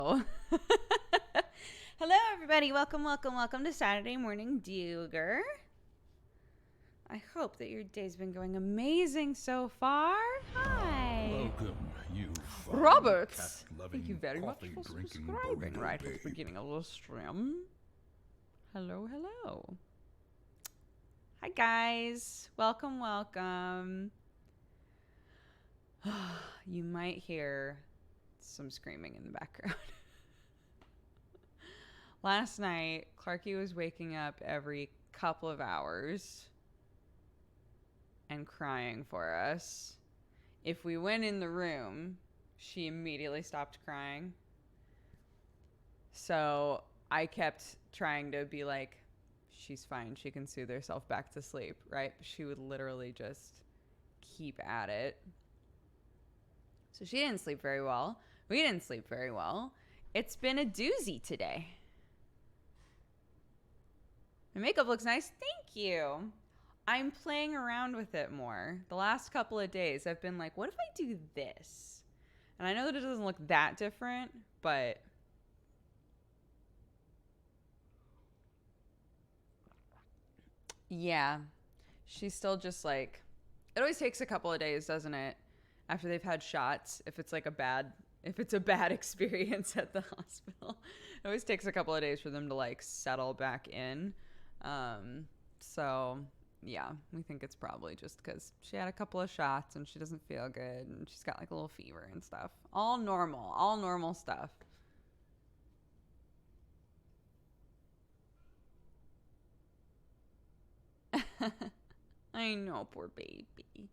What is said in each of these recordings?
Hello, everybody. Welcome to Saturday Morning Dooger. I hope that your day's been going amazing so far. Hi. Welcome, you Roberts. Thank you very much for subscribing right at the beginning of the stream. Hello. Hi, guys. Welcome. You might hear some screaming in the background. Last night, Clarky was waking up every couple of hours and crying for us. If we went in the room, she immediately stopped crying. So I kept trying to be like, she's fine. She can soothe herself back to sleep, right? She would literally just keep at it. So she didn't sleep very well. We didn't sleep very well. It's been a doozy today. My makeup looks nice. Thank you. I'm playing around with it more. The last couple of days, I've been like, what if I do this? And I know that it doesn't look that different, but yeah, she's still just like, it always takes a couple of days, doesn't it? After they've had shots, if it's a bad experience at the hospital, it always takes a couple of days for them to like settle back in. So yeah, we think it's probably just because she had a couple of shots and she doesn't feel good and she's got like a little fever and stuff. All normal stuff. I know, poor baby.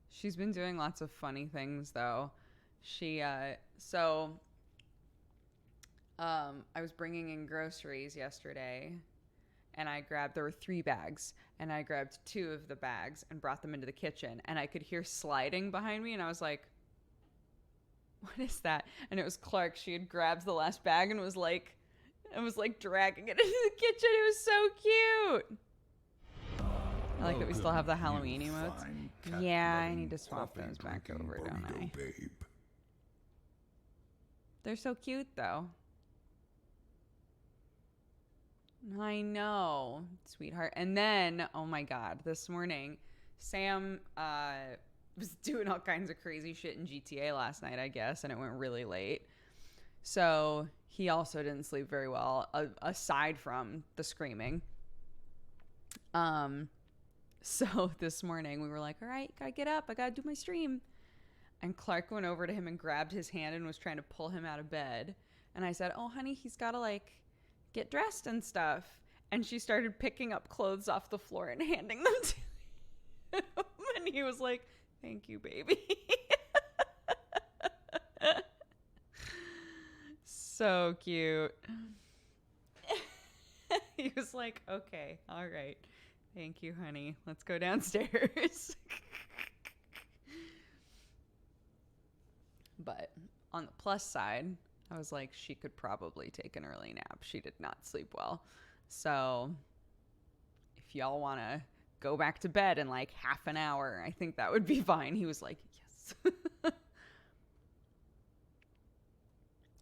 She's been doing lots of funny things though. I was bringing in groceries yesterday and there were 3 bags and I grabbed 2 of the bags and brought them into the kitchen and I could hear sliding behind me and I was like, what is that? And it was Clark. She had grabbed the last bag and was like dragging it into the kitchen. It was so cute. I like that we still have the Halloween emotes. Yeah, I need to swap those back over, don't I? Babe. They're so cute, though. I know, sweetheart. And then, oh my God, this morning, Sam was doing all kinds of crazy shit in GTA last night, I guess, and it went really late. So he also didn't sleep very well, aside from the screaming. So this morning we were like, all right, gotta get up. I gotta do my stream. And Clark went over to him and grabbed his hand and was trying to pull him out of bed. And I said, oh, honey, he's gotta like get dressed and stuff. And she started picking up clothes off the floor and handing them to him. And he was like, thank you, baby. So cute. He was like, okay, all right. Thank you, honey. Let's go downstairs. But on the plus side, I was like, she could probably take an early nap. She did not sleep well. So if y'all want to go back to bed in like half an hour, I think that would be fine. He was like, yes.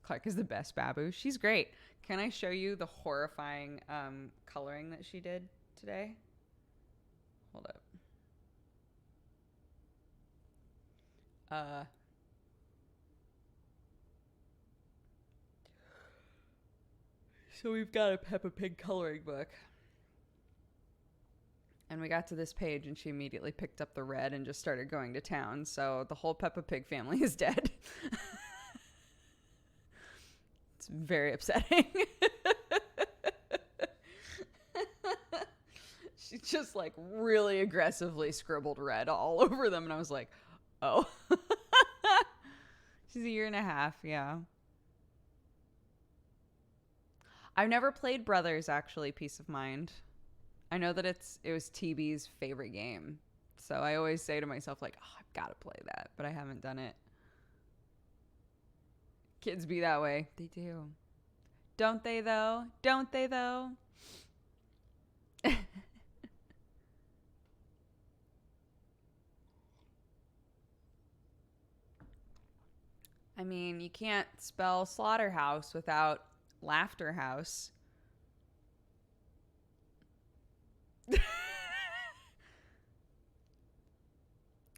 Clark is the best babu. She's great. Can I show you the horrifying coloring that she did today? Hold up. So we've got a Peppa Pig coloring book. And we got to this page and she immediately picked up the red and just started going to town. So the whole Peppa Pig family is dead. It's very upsetting. She just like really aggressively scribbled red all over them. And I was like, oh. She's 1.5 years, yeah. I've never played Brothers, actually, Peace of Mind. I know that it was TB's favorite game. So I always say to myself, like, oh, I've got to play that. But I haven't done it. Kids be that way. They do. Don't they, though? Don't they, though? I mean, you can't spell slaughterhouse without laughter house.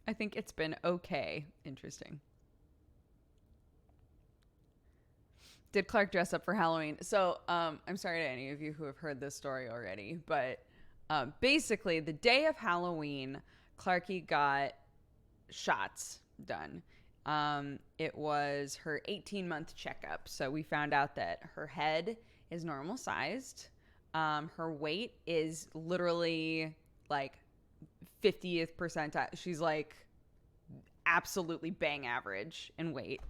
I think it's been okay. Interesting. Did Clark dress up for Halloween? So, I'm sorry to any of you who have heard this story already, but basically, the day of Halloween, Clarky got shots done. It was her 18-month checkup. So we found out that her head is normal sized. Her weight is literally like 50th percentile. She's like absolutely bang average in weight.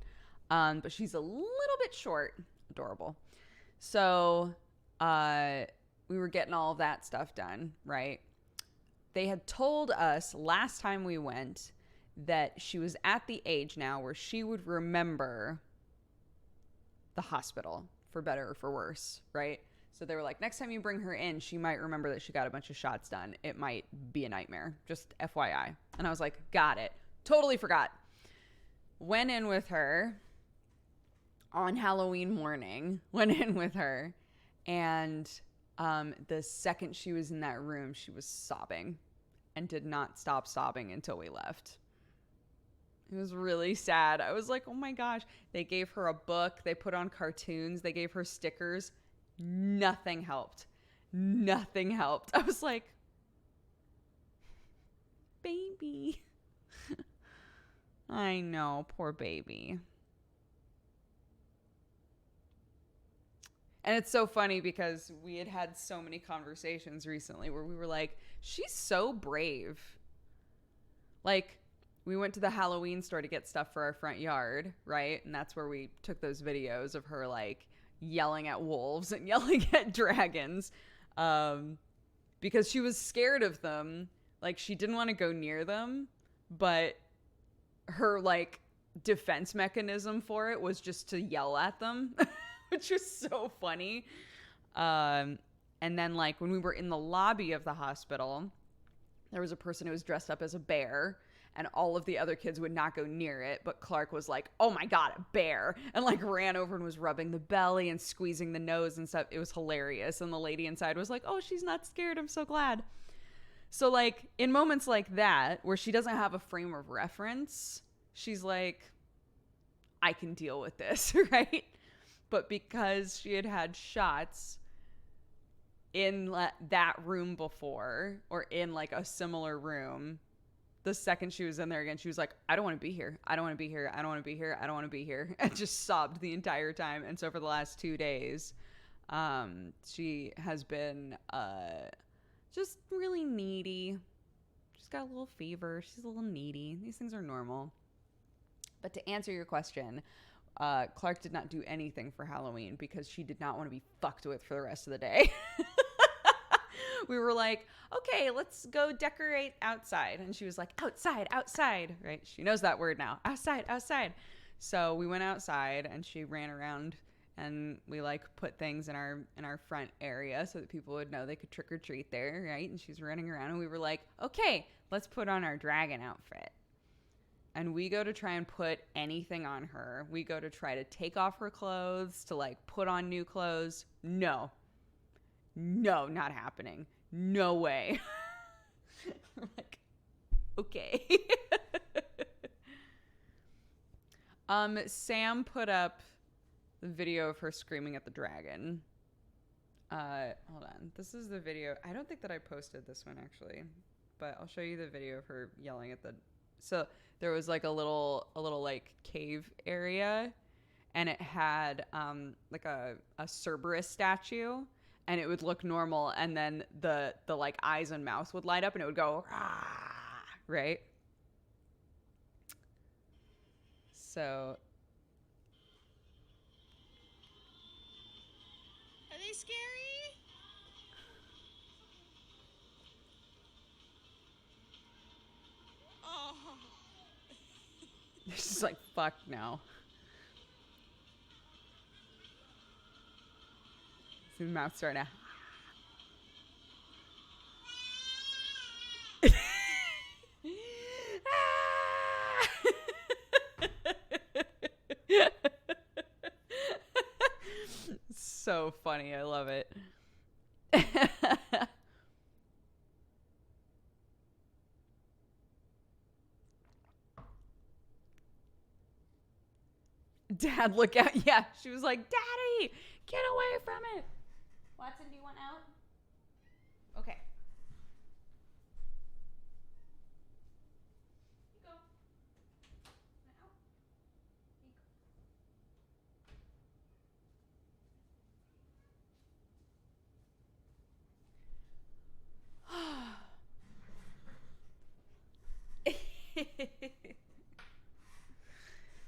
But she's a little bit short. Adorable. So we were getting all of that stuff done, right? They had told us last time we went that she was at the age now where she would remember the hospital, for better or for worse, right? So they were like, next time you bring her in, she might remember that she got a bunch of shots done. It might be a nightmare. Just FYI. And I was like, got it. Totally forgot. Went in with her on Halloween morning. Went in with her. And the second she was in that room, she was sobbing and did not stop sobbing until we left. It was really sad. I was like, oh my gosh. They gave her a book. They put on cartoons. They gave her stickers. Nothing helped. Nothing helped. I was like, baby. I know, poor baby. And it's so funny because we had so many conversations recently where we were like, she's so brave. Like, we went to the Halloween store to get stuff for our front yard, right? And that's where we took those videos of her, like, yelling at wolves and yelling at dragons because she was scared of them. Like, she didn't want to go near them, but her, like, defense mechanism for it was just to yell at them, which was so funny. And then, like, when we were in the lobby of the hospital, there was a person who was dressed up as a bear, and all of the other kids would not go near it. But Clark was like, oh my God, a bear. And like ran over and was rubbing the belly and squeezing the nose and stuff. It was hilarious. And the lady inside was like, oh, she's not scared. I'm so glad. So like in moments like that, where she doesn't have a frame of reference, she's like, I can deal with this, right? But because she had had shots in that room before, or in like a similar room, the second she was in there again, she was like, I don't want to be here. I don't want to be here. I don't want to be here. I don't want to be here. And just sobbed the entire time. And so for the last 2 days, she has been just really needy. She's got a little fever. She's a little needy. These things are normal. But to answer your question, Clark did not do anything for Halloween because she did not want to be fucked with for the rest of the day. We were like, okay, let's go decorate outside. And she was like, outside, outside, right? She knows that word now. Outside, outside. So we went outside and she ran around and we like put things in our front area so that people would know they could trick or treat there, right? And she's running around and we were like, okay, let's put on our dragon outfit. And we go to try and put anything on her. We go to try to take off her clothes, to like put on new clothes. No, not happening. No way. We're like, okay. Sam put up the video of her screaming at the dragon. Hold on. This is the video. I don't think that I posted this one actually, but I'll show you the video of her yelling at the... So there was like a little like cave area, and it had like a Cerberus statue, and it would look normal, and then the like eyes and mouth would light up and it would go rah, right? So are they scary? Oh. She's like, fuck no. See the mouth starting to... so funny. I love it. Dad, look out. Yeah, she was like, Daddy, get away from it. Watson, do you want out? Okay. You go. Out.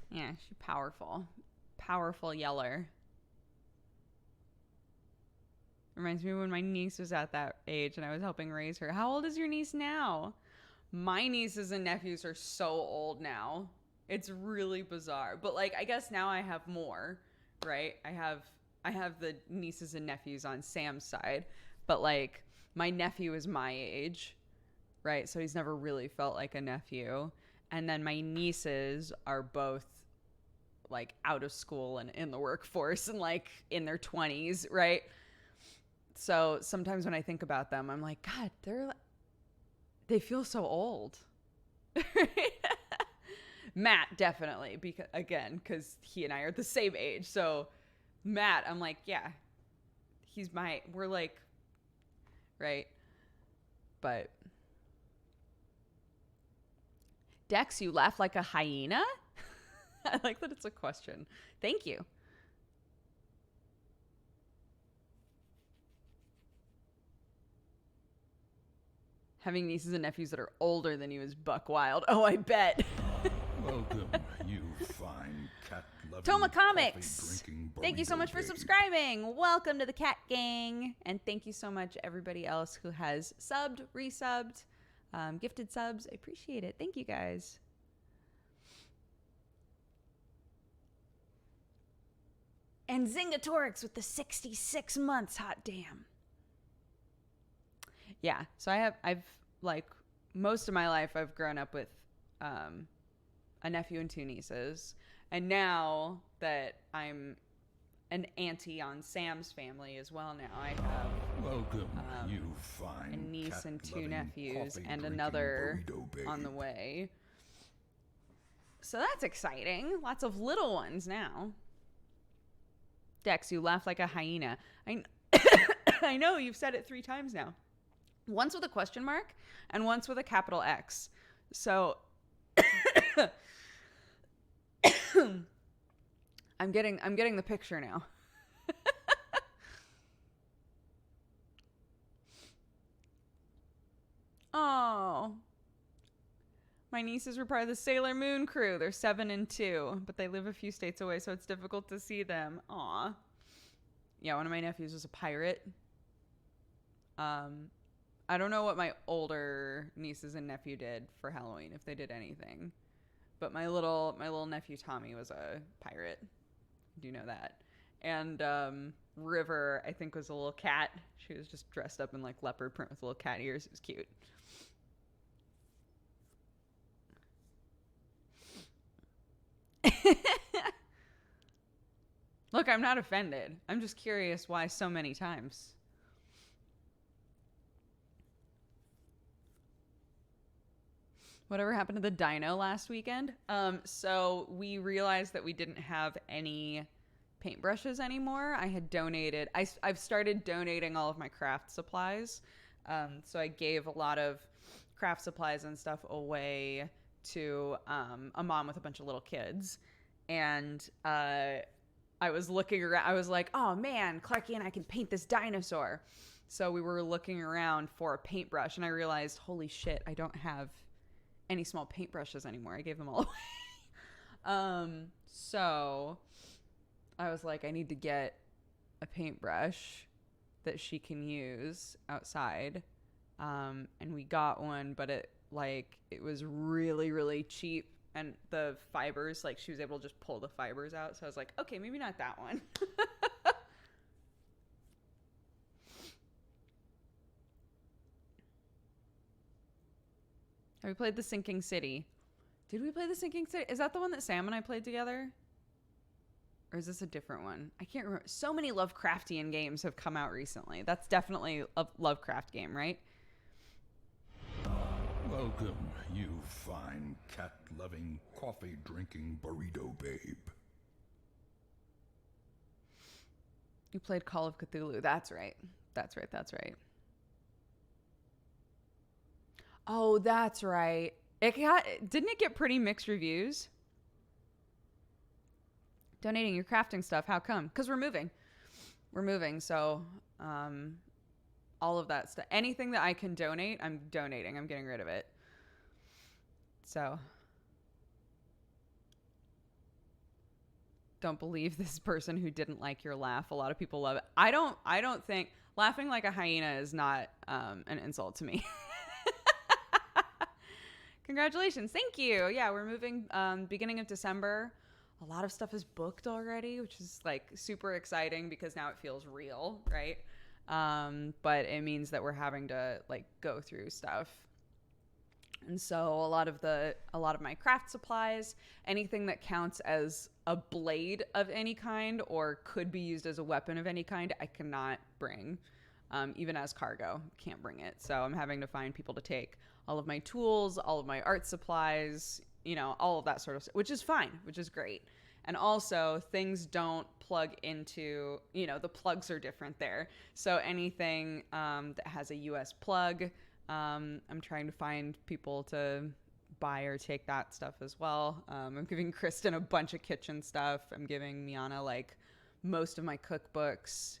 Yeah, she's powerful. Powerful yeller. Reminds me when my niece was at that age and I was helping raise her. How old is your niece now? My nieces and nephews are so old now. It's really bizarre. But like I guess now I have more, right? I have the nieces and nephews on Sam's side, but like my nephew is my age, right? So he's never really felt like a nephew. And then my nieces are both like out of school and in the workforce and like in their 20s, right? So sometimes when I think about them, I'm like, God, they feel so old. Matt, definitely, because he and I are the same age. So Matt, I'm like, yeah, we're like, right? But Dex, you laugh like a hyena? I like that it's a question. Thank you. Having nieces and nephews that are older than you is buck wild. Oh, I bet. Welcome, you fine cat-loving, Toma Comics. coffee-drinking Thank you so much for baby. subscribing. Welcome to the Cat Gang. And thank you so much, everybody else who has subbed, resubbed, gifted subs. I appreciate it. Thank you, guys. And Zingatorix with the 66 months. Hot damn. Yeah, so I've like most of my life I've grown up with a nephew and two nieces, and now that I'm an auntie on Sam's family as well, now I have Welcome, you fine a niece and two cat-loving, nephews and coffee-drinking another burrito babe. on the way. So that's exciting. Lots of little ones now. Dex, you laugh like a hyena. I know, you've said it 3 times now. Once with a question mark and once with a capital X. So I'm getting the picture now. Oh. My nieces were part of the Sailor Moon crew. They're 7 and 2, but they live a few states away, so it's difficult to see them. Aw. Yeah, one of my nephews was a pirate. I don't know what my older nieces and nephew did for Halloween, if they did anything. But my little nephew Tommy was a pirate. I do know that. And River, I think, was a little cat. She was just dressed up in like leopard print with little cat ears. It was cute. Look, I'm not offended. I'm just curious why so many times. Whatever happened to the dino last weekend? So we realized that we didn't have any paintbrushes anymore. I had donated. I've started donating all of my craft supplies. So I gave a lot of craft supplies and stuff away to a mom with a bunch of little kids. And I was looking around. I was like, oh man, Clarky and I can paint this dinosaur. So we were looking around for a paintbrush, and I realized, holy shit, I don't have any small paintbrushes anymore. I gave them all away. So I was like, I need to get a paintbrush that she can use outside. And we got one, but it was really, really cheap. And the fibers, like she was able to just pull the fibers out. So I was like, okay, maybe not that one. Have we played The Sinking City? Did we play The Sinking City? Is that the one that Sam and I played together? Or Or is this a different one? I can't remember. So many Lovecraftian games have come out recently. That's definitely a Lovecraft game, right? Welcome, you fine cat-loving, coffee-drinking burrito babe. You played Call of Cthulhu. That's right. That's right. Oh, that's right. Didn't it get pretty mixed reviews? Donating your crafting stuff. How come? Because we're moving. So, all of that stuff. Anything that I can donate, I'm donating. I'm getting rid of it. So, don't believe this person who didn't like your laugh. A lot of people love it. I don't think laughing like a hyena is not an insult to me. Congratulations. Thank you. Yeah, we're moving beginning of December. A lot of stuff is booked already, which is like super exciting because now it feels real, right? But it means that we're having to like go through stuff. And so a lot of my craft supplies, anything that counts as a blade of any kind or could be used as a weapon of any kind, I cannot bring. Even as cargo, can't bring it. So I'm having to find people to take all of my tools, all of my art supplies, all of that sort of stuff, which is fine, which is great. And also things don't plug into, the plugs are different there. So anything that has a US plug, I'm trying to find people to buy or take that stuff as well. I'm giving Kristen a bunch of kitchen stuff. I'm giving Miana like most of my cookbooks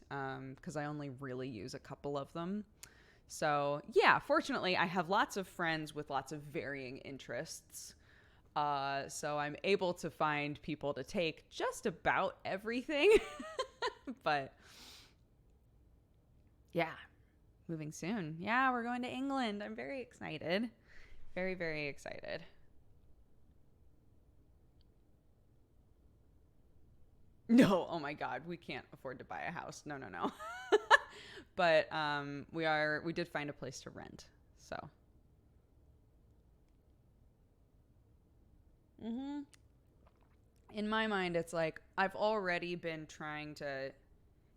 because I only really use a couple of them. So yeah, fortunately, I have lots of friends with lots of varying interests. So I'm able to find people to take just about everything. But yeah, moving soon. Yeah, we're going to England. I'm very excited. Very, very excited. No, oh my God, we can't afford to buy a house. No. But we did find a place to rent. So. In my mind, it's like I've already been trying to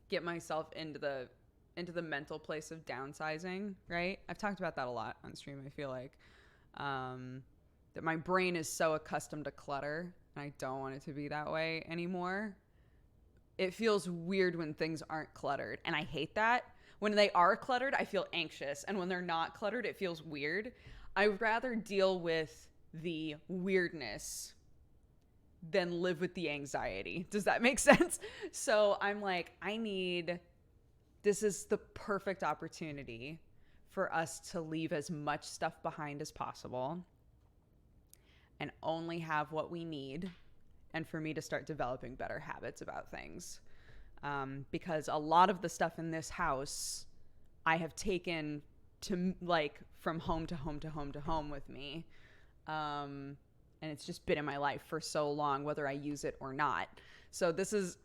get myself into the mental place of downsizing, right? I've talked about that a lot on stream. I feel like that my brain is so accustomed to clutter, and I don't want it to be that way anymore. It feels weird when things aren't cluttered, and I hate that. When they are cluttered, I feel anxious, and when they're not cluttered, it feels weird. I'd rather deal with the weirdness than live with the anxiety. Does that make sense? So I'm like, this is the perfect opportunity for us to leave as much stuff behind as possible and only have what we need, and for me to start developing better habits about things. Because a lot of the stuff in this house I have taken to like from home to home to home to home with me. And it's just been in my life for so long, whether I use it or not. So this is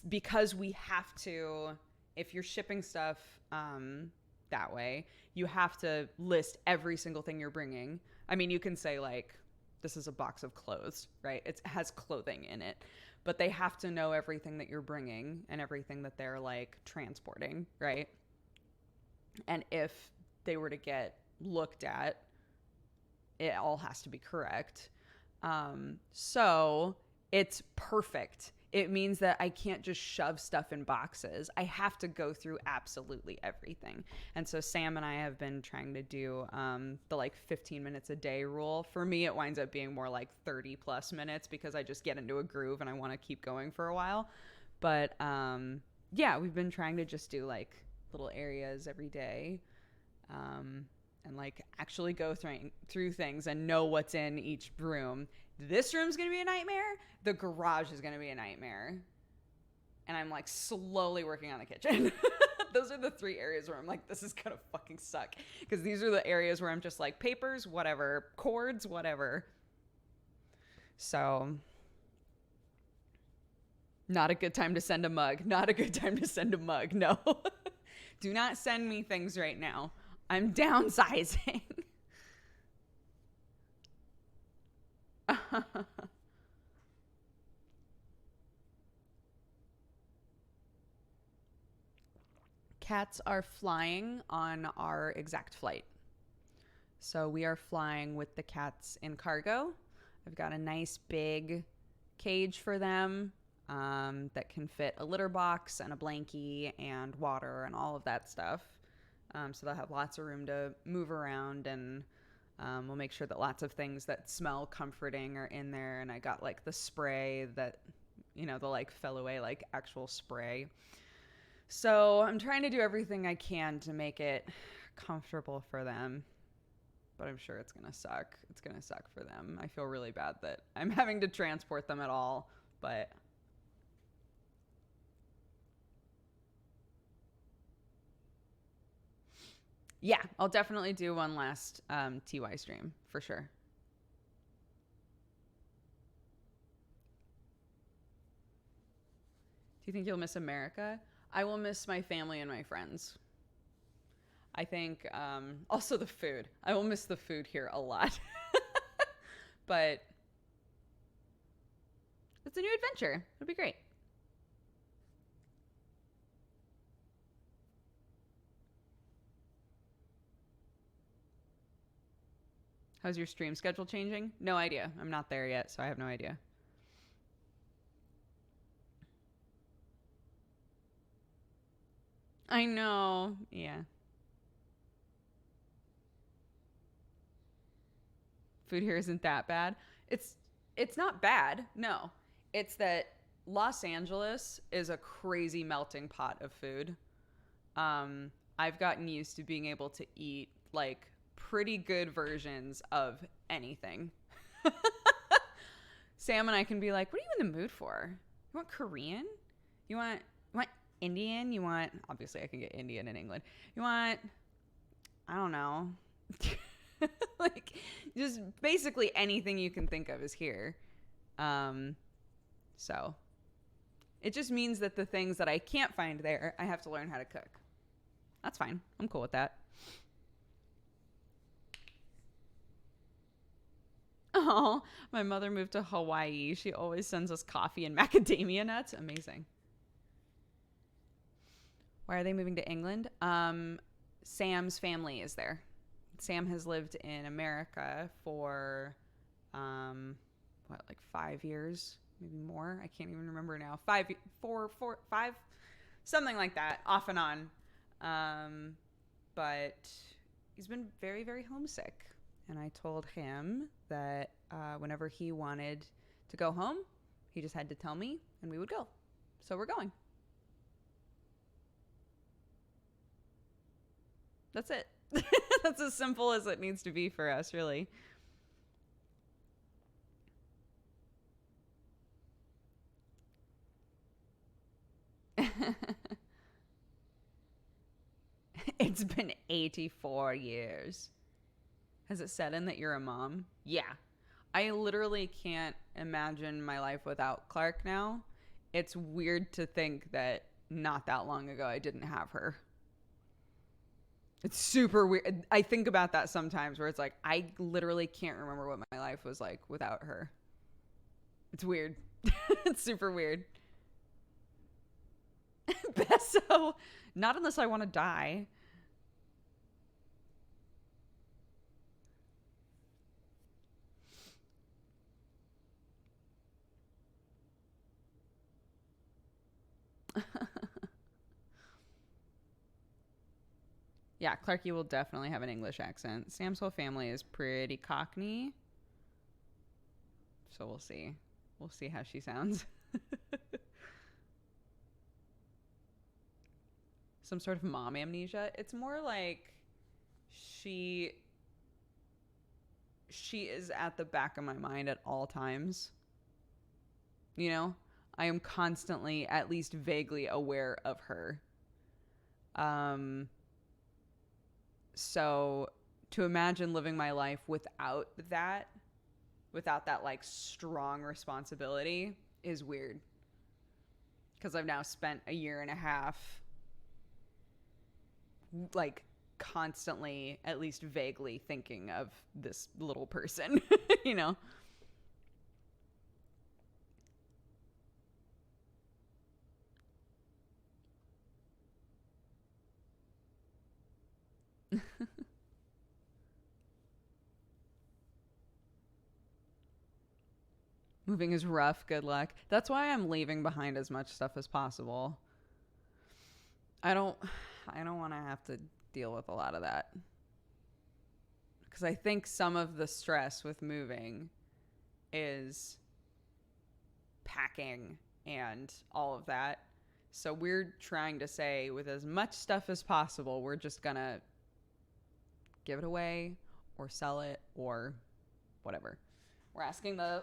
because we have to, if you're shipping stuff that way, you have to list every single thing you're bringing. I mean, you can say like, this is a box of clothes, right? It has clothing in it, but they have to know everything that you're bringing and everything that they're like transporting, right? And if they were to get looked at, it all has to be correct. So it's perfect. It means that I can't just shove stuff in boxes. I have to go through absolutely everything. And so Sam and I have been trying to do the like 15 minutes a day rule. For me, it winds up being more like 30 plus minutes because I just get into a groove and I want to keep going for a while. But yeah, we've been trying to just do like little areas every day. And like actually go through things and know what's in each room. This room's going to be a nightmare. The garage is going to be a nightmare. And I'm like slowly working on the kitchen. Those are the 3 areas where I'm like, this is going to fucking suck. Because these are the areas where I'm just like papers, whatever, cords, whatever. So not a good time to send a mug. Not a good time to send a mug. No. Do not send me things right now. I'm downsizing. Cats are flying on our exact flight. So we are flying with the cats in cargo. I've got a nice big cage for them that can fit a litter box and a blankie and water and all of that stuff. So they'll have lots of room to move around, and we'll make sure that lots of things that smell comforting are in there. And I got like the spray that, the like fell away, like actual spray. So I'm trying to do everything I can to make it comfortable for them. But I'm sure it's going to suck. It's going to suck for them. I feel really bad that I'm having to transport them at all. But yeah, I'll definitely do one last TY stream for sure. Do you think you'll miss America? I will miss my family and my friends. I think also the food. I will miss the food here a lot. But it's a new adventure. It'll be great. How's your stream schedule changing? No idea. I'm not there yet, so I have no idea. I know. Yeah. Food here isn't that bad. It's not bad. No. It's that Los Angeles is a crazy melting pot of food. I've gotten used to being able to eat like pretty good versions of anything. Sam and I can be like, what are you in the mood for? You want Korean? You want Indian? You want, obviously I can get Indian in England. You want, I don't know. Like just basically anything you can think of is here. So it just means that the things that I can't find there, I have to learn how to cook. That's fine. I'm cool with that. Oh, my mother moved to Hawaii. She always sends us coffee and macadamia nuts. Amazing. Why are they moving to England? Sam's family is there. Sam has lived in America for, like 5 years, maybe more. I can't even remember now. 5, something like that, off and on. But he's been very, very homesick. And I told him that whenever he wanted to go home, he just had to tell me and we would go. So we're going. That's it. That's as simple as it needs to be for us, really. It's been 84 years. Has it set in that you're a mom? Yeah. I literally can't imagine my life without Clark now. It's weird to think that not that long ago I didn't have her. It's super weird. I think about that sometimes where it's like, I literally can't remember what my life was like without her. It's weird. It's super weird. Besso, not unless I want to die. Yeah, Clarky will definitely have an English accent. Sam's whole family is pretty Cockney. So we'll see. We'll see how she sounds. Some sort of mom amnesia. It's more like she is at the back of my mind at all times. You know? I am constantly, at least vaguely, aware of her. So to imagine living my life without that like strong responsibility is weird. Because I've now spent a year and a half like constantly, at least vaguely thinking of this little person, you know? Moving is rough. Good luck. That's why I'm leaving behind as much stuff as possible. I don't want to have to deal with a lot of that. Because I think some of the stress with moving is packing and all of that. So we're trying to say, with as much stuff as possible, we're just going to give it away or sell it or whatever. We're asking the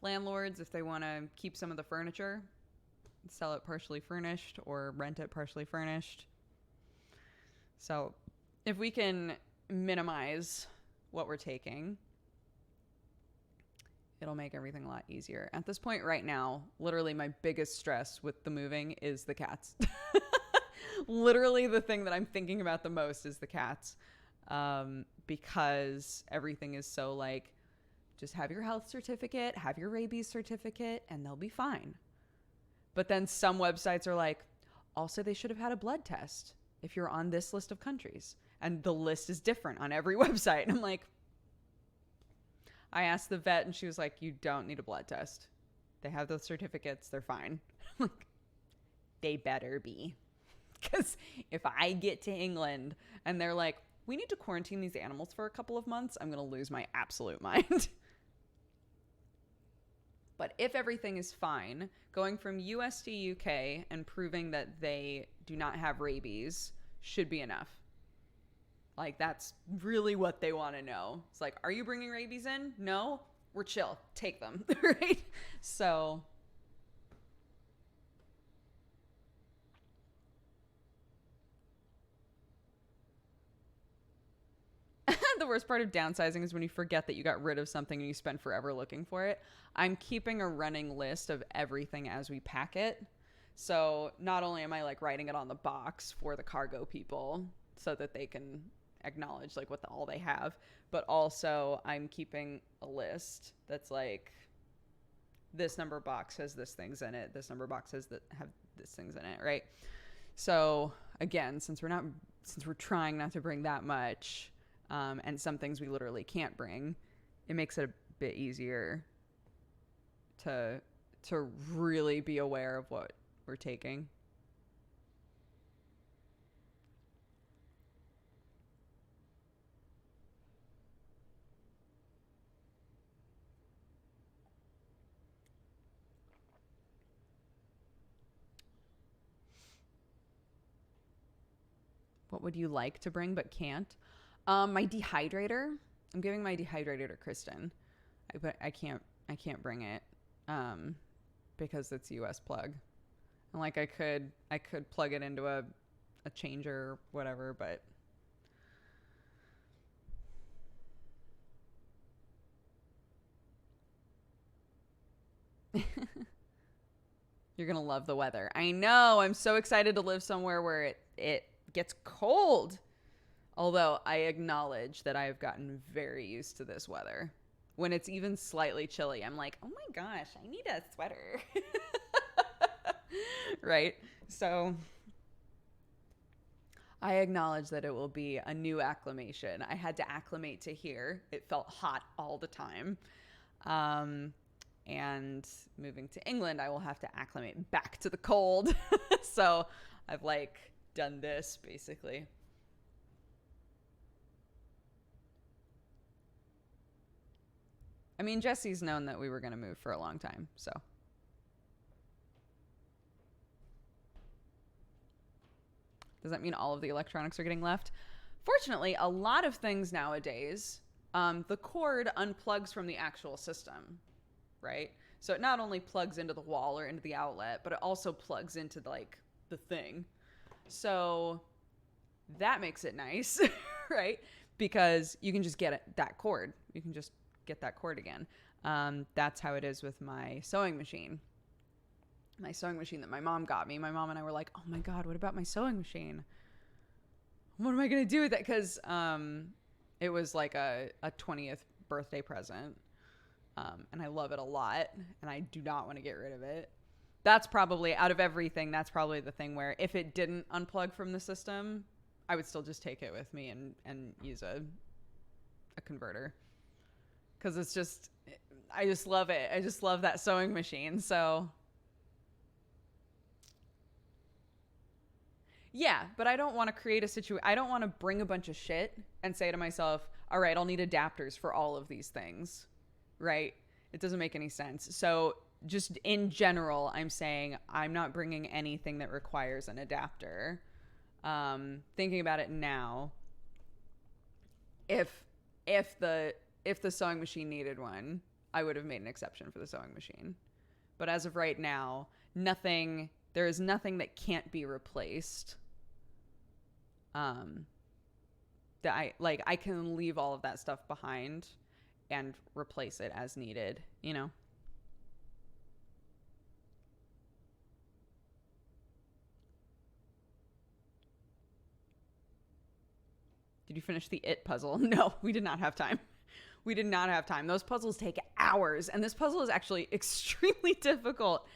landlords if they want to keep some of the furniture, sell it partially furnished, or rent it partially furnished. So if we can minimize what we're taking, it'll make everything a lot easier. At this point right now, literally my biggest stress with the moving is the cats. Literally the thing that I'm thinking about the most is the cats. Because everything is so like, just have your health certificate, have your rabies certificate, and they'll be fine. But then some websites are like, also they should have had a blood test if you're on this list of countries. And the list is different on every website. And I'm like, I asked the vet and she was like, you don't need a blood test. They have those certificates. They're fine. I'm like, they better be. Because if I get to England and they're like, we need to quarantine these animals for a couple of months, I'm going to lose my absolute mind. But if everything is fine, going from US to UK and proving that they do not have rabies should be enough. Like, that's really what they want to know. It's like, are you bringing rabies in? No? We're chill. Take them. Right? So the worst part of downsizing is when you forget that you got rid of something and you spend forever looking for it. I'm keeping a running list of everything as we pack it. So not only am I like writing it on the box for the cargo people so that they can acknowledge like what all they have, but also I'm keeping a list that's like, this number box has this things in it, this number box has have this things in it, right? So again, since we're trying not to bring that much, and some things we literally can't bring, it makes it a bit easier to really be aware of what we're taking. What would you like to bring but can't? My dehydrator. I'm giving my dehydrator to Kristen. But I can't bring it because it's US plug. And like I could plug it into a changer or whatever, but you're going to love the weather. I know. I'm so excited to live somewhere where it gets cold. Although I acknowledge that I have gotten very used to this weather. When it's even slightly chilly, I'm like, oh my gosh, I need a sweater. Right? So I acknowledge that it will be a new acclimation. I had to acclimate to here. It felt hot all the time. And moving to England, I will have to acclimate back to the cold. So I've like done this basically. I mean, Jesse's known that we were going to move for a long time, so. Does that mean all of the electronics are getting left? Fortunately, a lot of things nowadays, the cord unplugs from the actual system, right? So it not only plugs into the wall or into the outlet, but it also plugs into like the thing. So that makes it nice, right? Because you can just get that cord. You can just get that cord again. That's how it is with my sewing machine. My sewing machine that my mom got me. My mom and I were like, oh my God, what about my sewing machine? What am I going to do with that? Because it was like a 20th birthday present. And I love it a lot. And I do not want to get rid of it. That's probably, out of everything, that's probably the thing where if it didn't unplug from the system, I would still just take it with me and use a converter. because it's just, I just love it. I just love that sewing machine. So yeah, but I don't want to create a situation. I don't want to bring a bunch of shit and say to myself, all right, I'll need adapters for all of these things, right? It doesn't make any sense. So just in general, I'm saying I'm not bringing anything that requires an adapter. Thinking about it now, if the sewing machine needed one, I would have made an exception for the sewing machine. But as of right now, there is nothing that can't be replaced. That I can leave all of that stuff behind and replace it as needed, you know? Did you finish the It puzzle? No, we did not have time. We did not have time. Those puzzles take hours, and this puzzle is actually extremely difficult.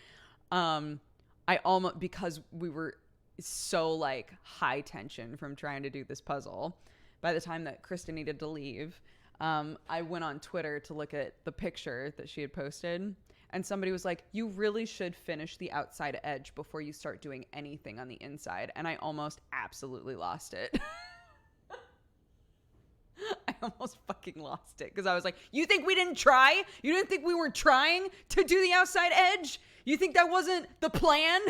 Because we were so like high tension from trying to do this puzzle, by the time that Kristen needed to leave, I went on Twitter to look at the picture that she had posted, and somebody was like, you really should finish the outside edge before you start doing anything on the inside. And I almost absolutely lost it. I almost fucking lost it because I was like, you think we didn't try? You didn't think we were trying to do the outside edge? You think that wasn't the plan?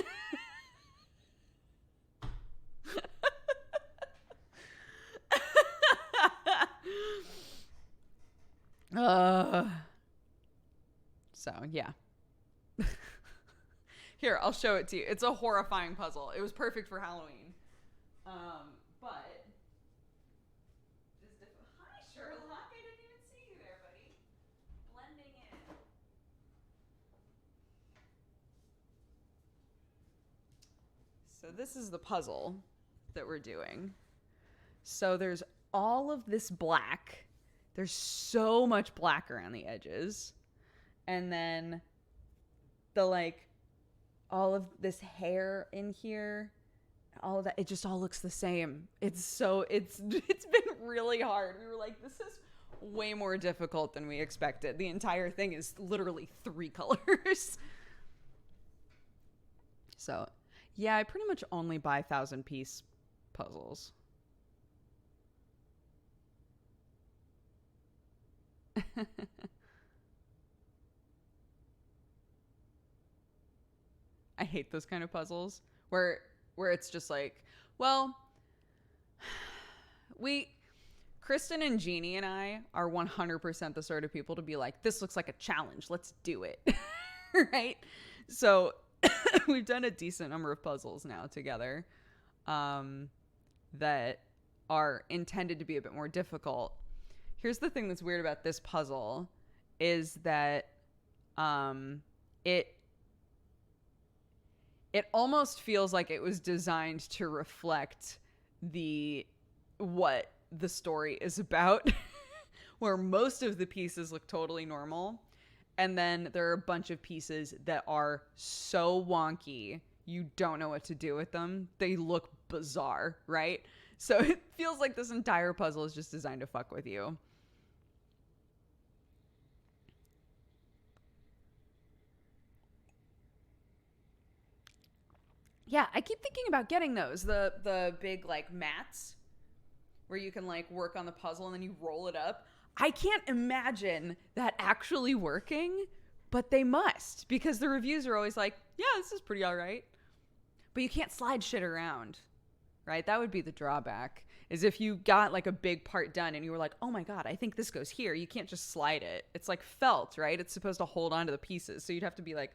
So yeah. Here, I'll show it to you. It's a horrifying puzzle. It was perfect for Halloween. But hi, Sherlock. I didn't even see you there, buddy. Blending in. So this is the puzzle that we're doing. So there's all of this black. There's so much black around the edges. And then all of this hair in here, all of that, it just all looks the same. It's been really hard. We were like, this is way more difficult than we expected. The entire thing is literally 3 colors. So yeah, I pretty much only buy 1,000-piece puzzles. I hate those kind of puzzles where it's just like, well, Kristen and Jeannie and I are 100% the sort of people to be like, this looks like a challenge. Let's do it. Right? So we've done a decent number of puzzles now together that are intended to be a bit more difficult. Here's the thing that's weird about this puzzle is that it almost feels like it was designed to reflect what the story is about, where most of the pieces look totally normal. And then there are a bunch of pieces that are so wonky, you don't know what to do with them. They look bizarre, right? So it feels like this entire puzzle is just designed to fuck with you. Yeah, I keep thinking about getting those. The big like mats where you can like work on the puzzle and then you roll it up. I can't imagine that actually working, but they must, because the reviews are always like, yeah, this is pretty all right. But you can't slide shit around, right? That would be the drawback, is if you got like a big part done and you were like, oh my God, I think this goes here. You can't just slide it. It's like felt, right? It's supposed to hold on to the pieces. So you'd have to be like,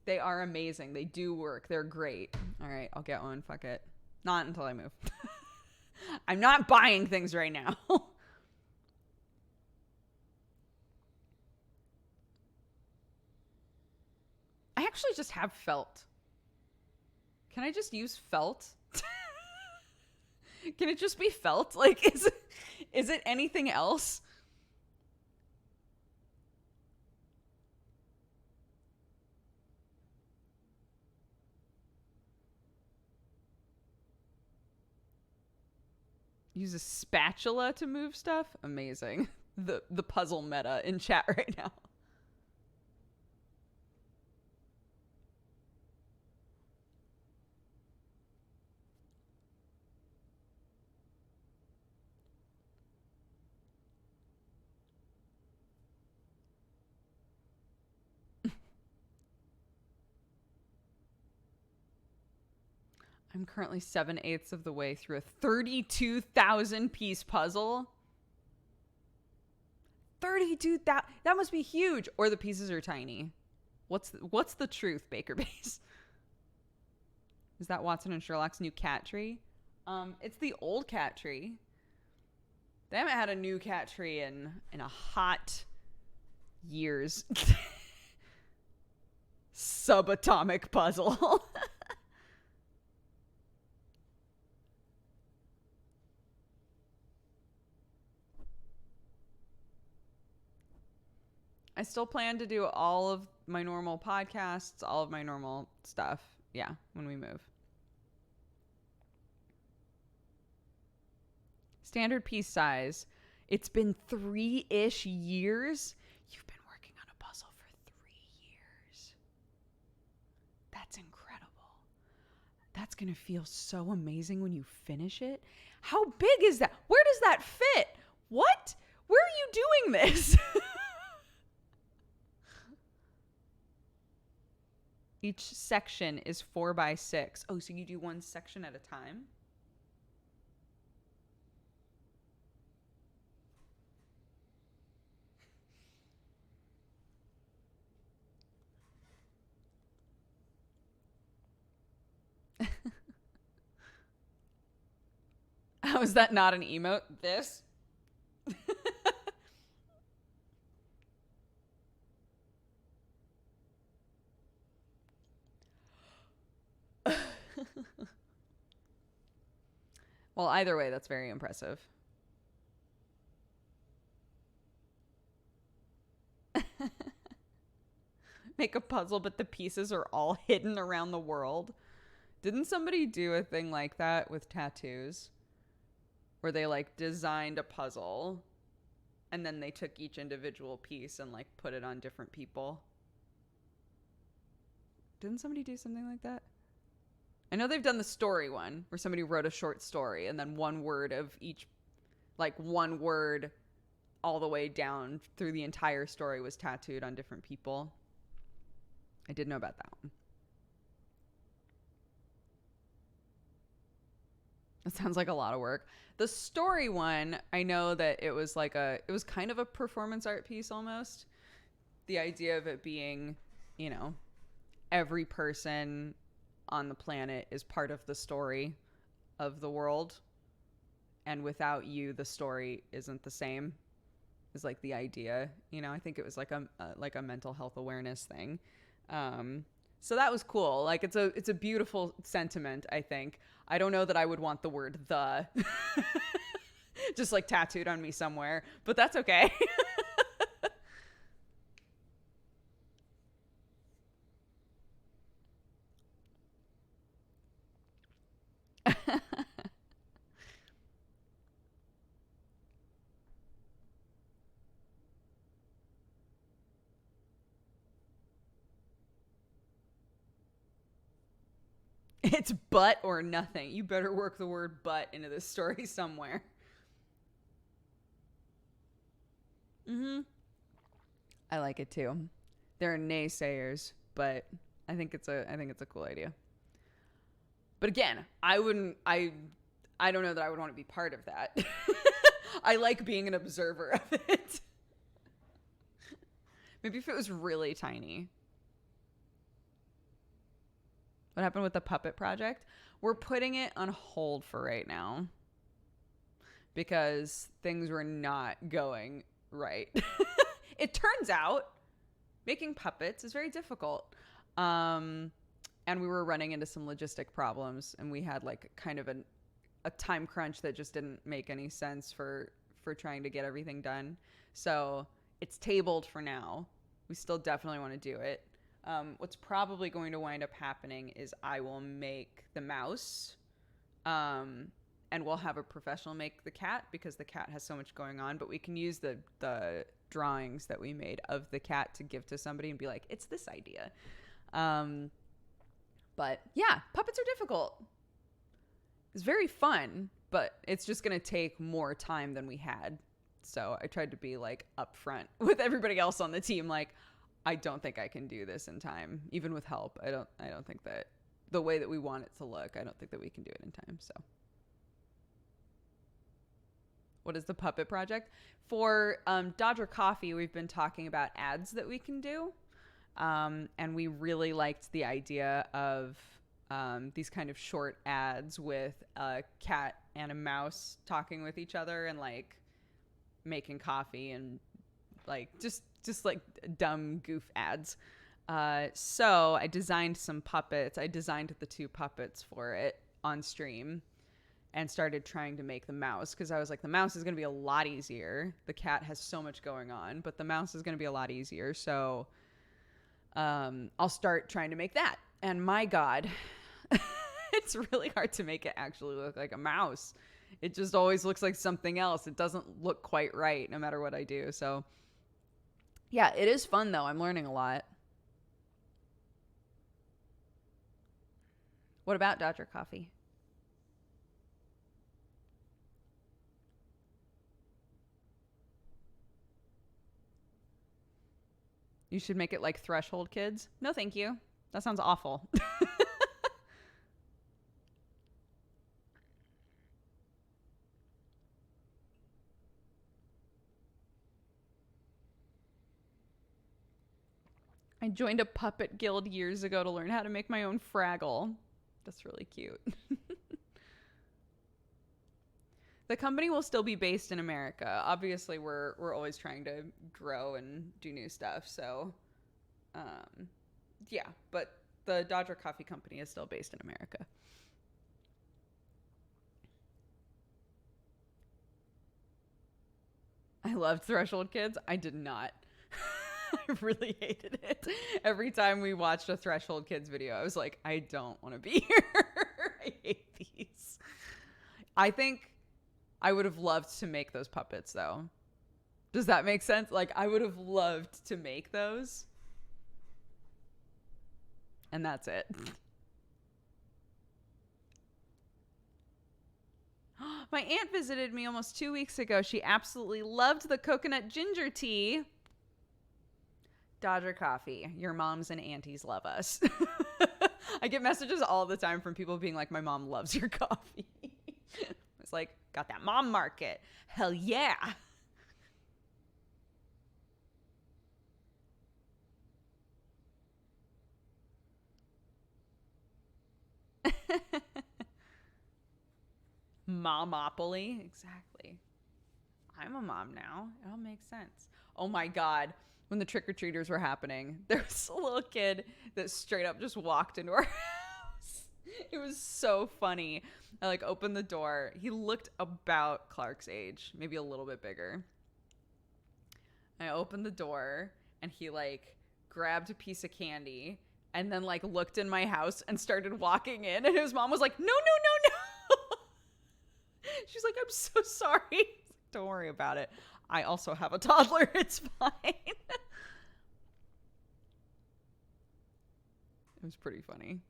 They are amazing. They do work. They're great. All right, I'll get one. Fuck it. Not until I move. I'm not buying things right now. I actually just have felt. Can I just use felt? Can it just be felt? Like, is it anything else? Use a spatula to move stuff? Amazing. The puzzle meta in chat right now. I'm currently 7/8 of the way through a 32,000 piece puzzle. 32,000. That must be huge. Or the pieces are tiny. What's the truth, Baker Base? Is that Watson and Sherlock's new cat tree? It's the old cat tree. They haven't had a new cat tree in a hot years. Subatomic puzzle. I still plan to do all of my normal podcasts, all of my normal stuff. Yeah, when we move. Standard piece size. It's been 3-ish years. You've been working on a puzzle for 3 years. That's incredible. That's going to feel so amazing when you finish it. How big is that? Where does that fit? What? Where are you doing this? Each section is 4x6. Oh, so you do one section at a time? How is that not an emote? This? Well, either way, that's very impressive. Make a puzzle, but the pieces are all hidden around the world. Didn't somebody do a thing like that with tattoos? Where they like designed a puzzle and then they took each individual piece and like put it on different people. Didn't somebody do something like that? I know they've done the story one where somebody wrote a short story and then one word of each, like one word all the way down through the entire story was tattooed on different people. I did know about that one. That sounds like a lot of work. The story one, I know that it was like it was kind of a performance art piece almost. The idea of it being, you know, every person on the planet is part of the story of the world. And without you, the story isn't the same, is like the idea. You know, I think it was like a mental health awareness thing. So that was cool. Like it's a beautiful sentiment, I think. I don't know that I would want the word "the" just like tattooed on me somewhere, but that's okay. It's but or nothing. You better work the word but into this story somewhere. I like it too. There are naysayers, but I think it's a cool idea. But again, I don't know that I would want to be part of that. I like being an observer of it. Maybe if it was really tiny. What happened with the puppet project? We're putting it on hold for right now because things were not going right. It turns out making puppets is very difficult. And we were running into some logistic problems and we had like kind of a time crunch that just didn't make any sense for trying to get everything done. So it's tabled for now. We still definitely want to do it. What's probably going to wind up happening is I will make the mouse, and and we'll have a professional make the cat because the cat has so much going on, but we can use the drawings that we made of the cat to give to somebody and be like, it's this idea. But yeah, puppets are difficult. It's very fun, but it's just going to take more time than we had. So I tried to be like upfront with everybody else on the team. Like, I don't think I can do this in time, even with help. I don't think that the way that we want it to look, I don't think that we can do it in time. So what is the puppet project? For Dodger Coffee, we've been talking about ads that we can do. And we really liked the idea of these kind of short ads with a cat and a mouse talking with each other and like making coffee and like just like dumb goof ads. So I designed some puppets. I designed the 2 puppets for it on stream and started trying to make the mouse because I was like, the mouse is going to be a lot easier. The cat has so much going on, but the mouse is going to be a lot easier. So I'll start trying to make that. And my God, it's really hard to make it actually look like a mouse. It just always looks like something else. It doesn't look quite right no matter what I do. So yeah, it is fun though. I'm learning a lot. What about Dodger Coffee? You should make it like Threshold Kids. No, thank you. That sounds awful. I joined a puppet guild years ago to learn how to make my own Fraggle. That's really cute. The company will still be based in America. Obviously, we're always trying to grow and do new stuff. So, yeah. But the Dodger Coffee Company is still based in America. I loved Threshold Kids. I did not. I really hated it. Every time we watched a Threshold Kids video, I was like, I don't want to be here. I hate these. I think I would have loved to make those puppets, though. Does that make sense? Like, I would have loved to make those. And that's it. My aunt visited me almost 2 weeks ago. She absolutely loved the coconut ginger tea. Dodger Coffee, your moms and aunties love us. I get messages all the time from people being like, my mom loves your coffee. It's like, got that mom market. Hell yeah. Momopoly. Exactly. I'm a mom now. It all makes sense. Oh my God. When the trick-or-treaters were happening, there was a little kid that straight up just walked into our house. It was so funny. I like opened the door. He looked about Clark's age, maybe a little bit bigger. I opened the door and he like grabbed a piece of candy and then like looked in my house and started walking in, and his mom was like, no. She's like, I'm so sorry. Don't worry about it. I also have a toddler. It's fine. It was pretty funny.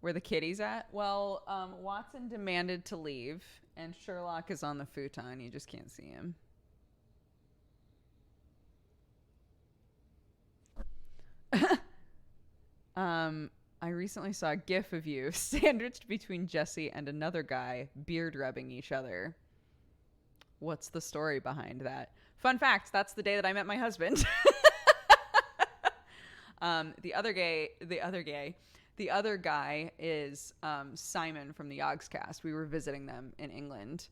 Where the kitty's at? Well, Watson demanded to leave, and Sherlock is on the futon. You just can't see him. I recently saw a gif of you sandwiched between Jesse and another guy beard rubbing each other. What's the story behind that? Fun fact, that's the day that I met my husband. The other guy is Simon from the Yogscast. We were visiting them in England.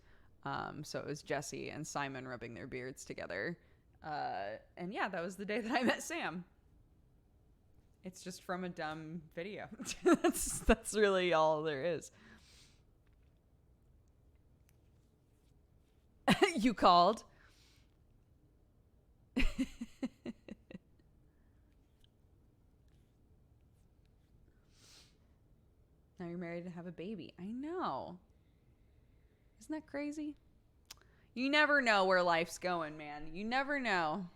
So it was Jesse and Simon rubbing their beards together. And yeah, that was the day that I met Sam. It's just from a dumb video. That's really all there is. You called? Now you're married ready to have a baby. I know. Isn't that crazy? You never know where life's going, man. You never know.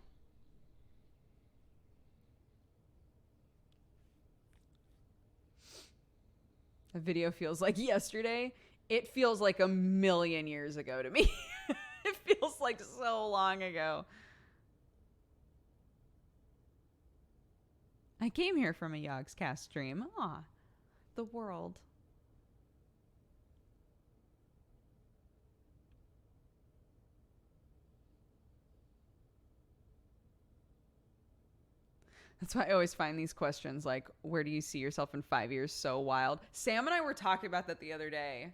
A video feels like yesterday. It feels like a million years ago to me. It feels like so long ago. I came here from a Yogscast stream. Aw, the world. That's why I always find these questions like, where do you see yourself in 5 years, so wild. Sam and I were talking about that the other day.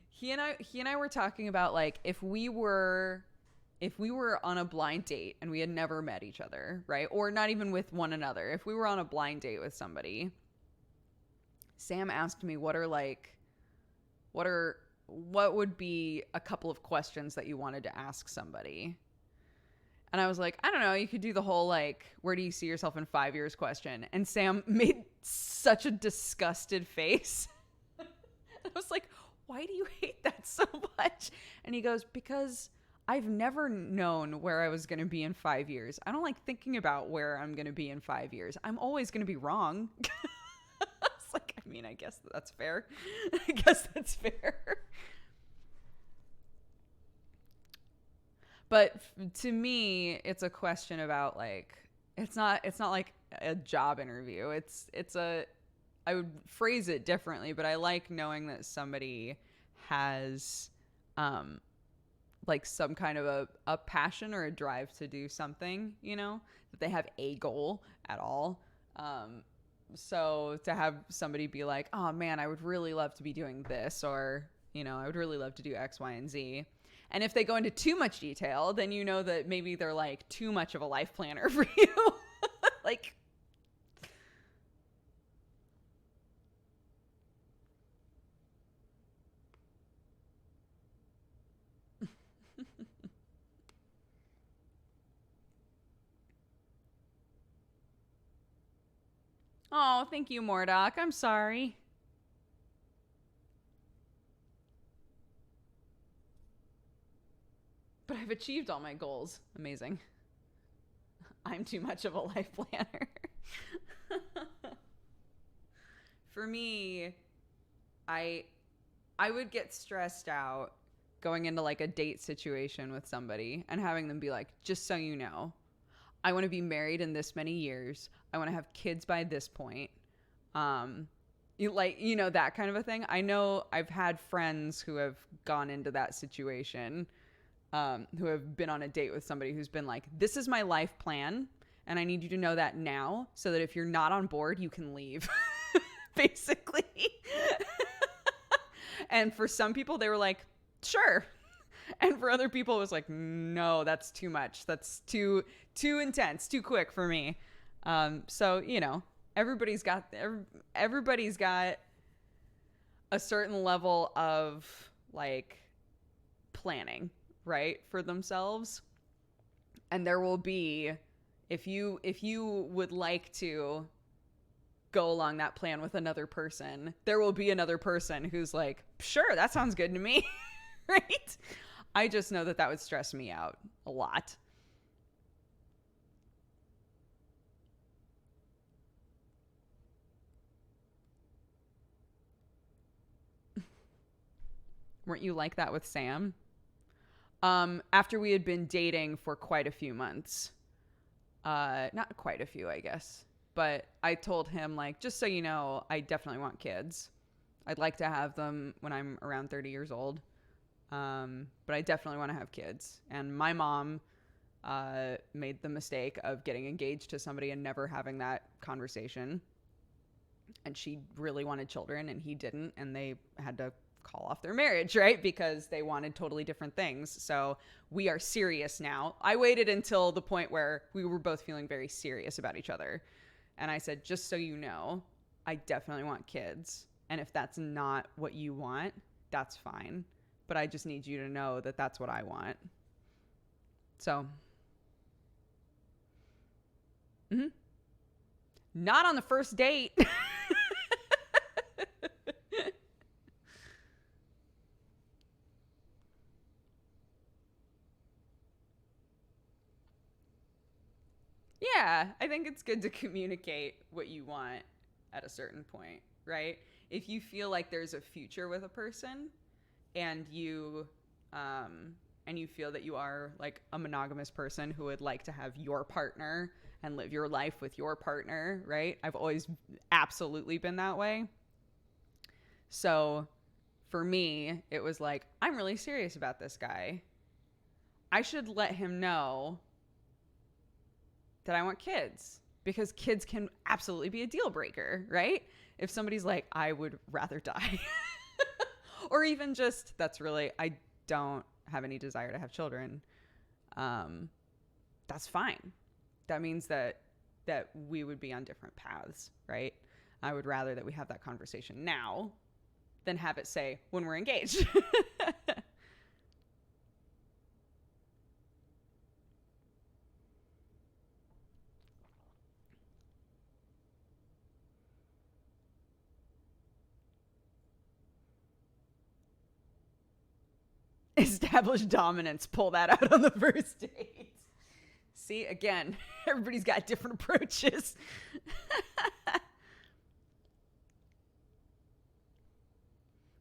He and I were talking about like if we were on a blind date and we had never met each other, right? Or not even with one another. If we were on a blind date with somebody, Sam asked me what would be a couple of questions that you wanted to ask somebody. And I was like, I don't know, you could do the whole like, where do you see yourself in 5 years question. And Sam made such a disgusted face. I was like, why do you hate that so much? And he goes, because I've never known where I was going to be in 5 years. I don't like thinking about where I'm going to be in 5 years. I'm always going to be wrong. It's like, I mean, I guess that's fair. I guess that's fair. But to me, it's a question about like, it's not like a job interview. I would phrase it differently, but I like knowing that somebody has, like some kind of a passion or a drive to do something, you know, that they have a goal at all. So to have somebody be like, oh man, I would really love to be doing this, or, you know, I would really love to do X, Y, and Z. And if they go into too much detail, then you know that maybe they're like too much of a life planner for you. Like, oh, thank you, Mordock. I'm sorry. But I've achieved all my goals. Amazing. I'm too much of a life planner. For me, I would get stressed out going into like a date situation with somebody and having them be like, just so you know, I want to be married in this many years. I want to have kids by this point. You know, that kind of a thing. I know I've had friends who have gone into that situation, who have been on a date with somebody who's been like, this is my life plan, and I need you to know that now so that if you're not on board, you can leave, basically. And for some people, they were like, sure. And for other people, it was like, no, that's too much. That's too intense, too quick for me. So, you know, everybody's got a certain level of like planning, right, for themselves. And there will be, if you would like to go along that plan with another person, there will be another person who's like, sure, that sounds good to me. Right? I just know that would stress me out a lot. Weren't you like that with Sam? After we had been dating for quite a few months. Not quite a few, I guess. But I told him, like, just so you know, I definitely want kids. I'd like to have them when I'm around 30 years old. But I definitely want to have kids. And my mom made the mistake of getting engaged to somebody and never having that conversation. And she really wanted children and he didn't. And they had to call off their marriage, right? Because they wanted totally different things. So we are serious now. I waited until the point where we were both feeling very serious about each other. And I said, just so you know, I definitely want kids. And if that's not what you want, that's fine. But I just need you to know that that's what I want. So. Not on the first date. Yeah, I think it's good to communicate what you want at a certain point, right? If you feel like there's a future with a person and you feel that you are like a monogamous person who would like to have your partner and live your life with your partner, right? I've always absolutely been that way. So for me, it was like, I'm really serious about this guy. I should let him know that I want kids, because kids can absolutely be a deal breaker, right? If somebody's like, I would rather die, or even just, I don't have any desire to have children. That's fine. That means that we would be on different paths, right? I would rather that we have that conversation now than have it say when we're engaged. Establish dominance. Pull that out on the first date. See, again, everybody's got different approaches.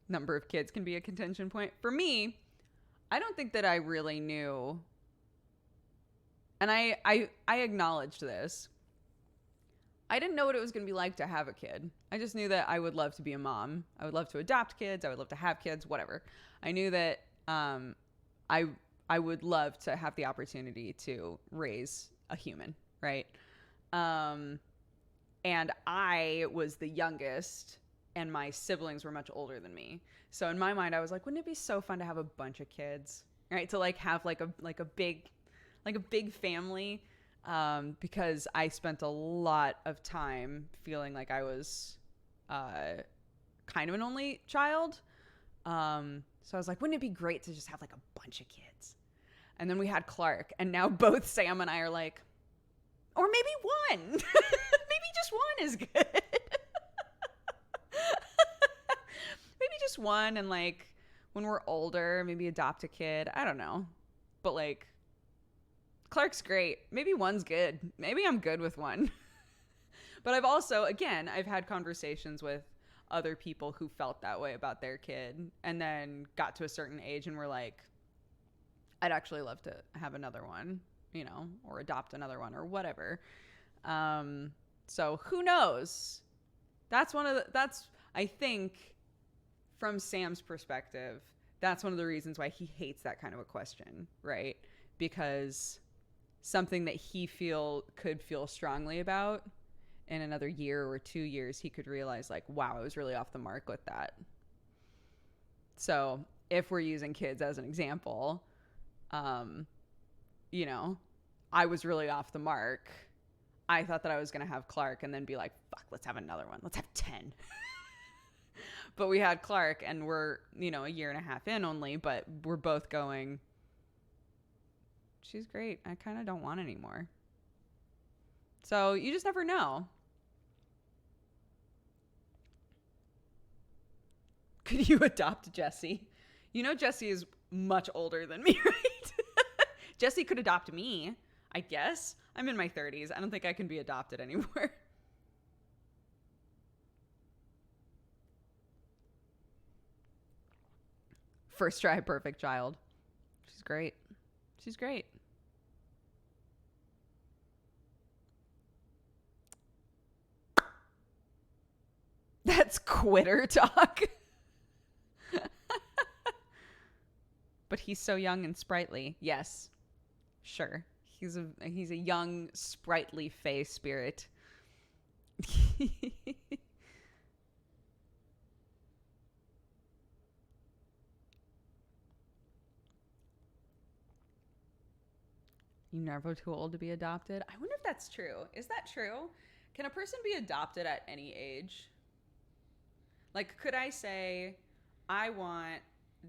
Number of kids can be a contention point. For me, I don't think that I really knew. And I acknowledged this. I didn't know what it was going to be like to have a kid. I just knew that I would love to be a mom. I would love to adopt kids. I would love to have kids, whatever. I knew that I would love to have the opportunity to raise a human, right? And I was the youngest, and my siblings were much older than me. So in my mind, I was like, wouldn't it be so fun to have a bunch of kids, right? To like have like a big family, because I spent a lot of time feeling like I was kind of an only child. So I was like, wouldn't it be great to just have like a bunch of kids? And then we had Clark, and now both Sam and I are like, or maybe one. Maybe just one is good. Maybe just one, and like when we're older, maybe adopt a kid. I don't know. But like, Clark's great. Maybe one's good. Maybe I'm good with one. But I've also, again, I've had conversations with other people who felt that way about their kid and then got to a certain age and were like, I'd actually love to have another one, you know, or adopt another one or whatever. So who knows? That's I think from Sam's perspective, that's one of the reasons why he hates that kind of a question, right? Because something that he could feel strongly about, in another year or 2 years, he could realize like, wow, I was really off the mark with that. So if we're using kids as an example, you know, I was really off the mark. I thought that I was going to have Clark and then be like, fuck, let's have another one. Let's have 10. But we had Clark, and we're, you know, a year and a half in only, but we're both going, she's great. I kind of don't want anymore. So you just never know. Could you adopt Jesse? You know, Jesse is much older than me, right? Jesse could adopt me, I guess. I'm in my 30s. I don't think I can be adopted anymore. First try, perfect child. She's great. She's great. That's quitter talk. But he's so young and sprightly. Yes. Sure. He's a young, sprightly fae spirit. You never too old to be adopted? I wonder if that's true. Is that true? Can a person be adopted at any age? Like, could I say, I want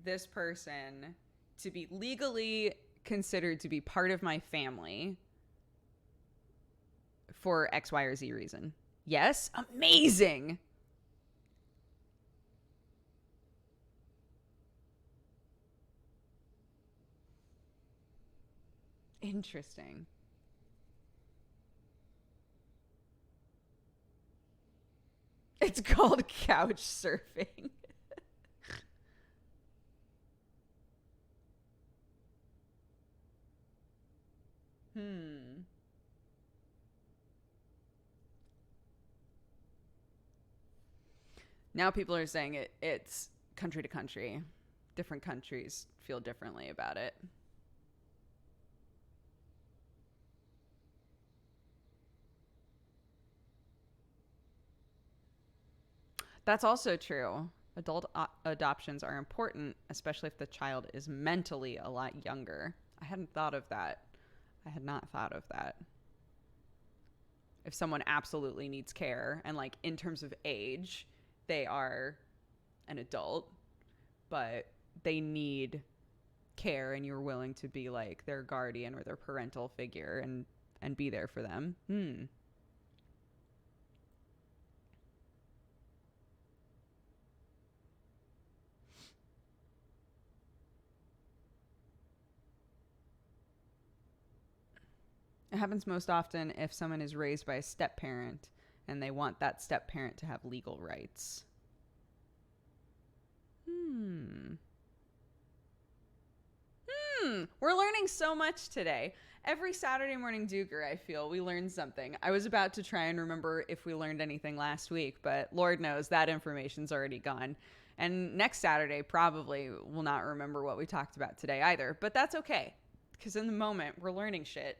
this person to be legally considered to be part of my family for X, Y, or Z reason? Yes? Amazing! Interesting. It's called couch surfing. Now people are saying it's country to country. Different countries feel differently about it. That's also true. Adult adoptions are important, especially if the child is mentally a lot younger. I hadn't thought of that. I had not thought of that. If someone absolutely needs care and like in terms of age, they are an adult, but they need care and you're willing to be like their guardian or their parental figure and be there for them. It happens most often if someone is raised by a step parent and they want that step parent to have legal rights. We're learning so much today. Every Saturday morning Dooger, I feel we learn something. I was about to try and remember if we learned anything last week, but Lord knows that information's already gone. And next Saturday probably will not remember what we talked about today either, but that's okay. Because in the moment, we're learning shit.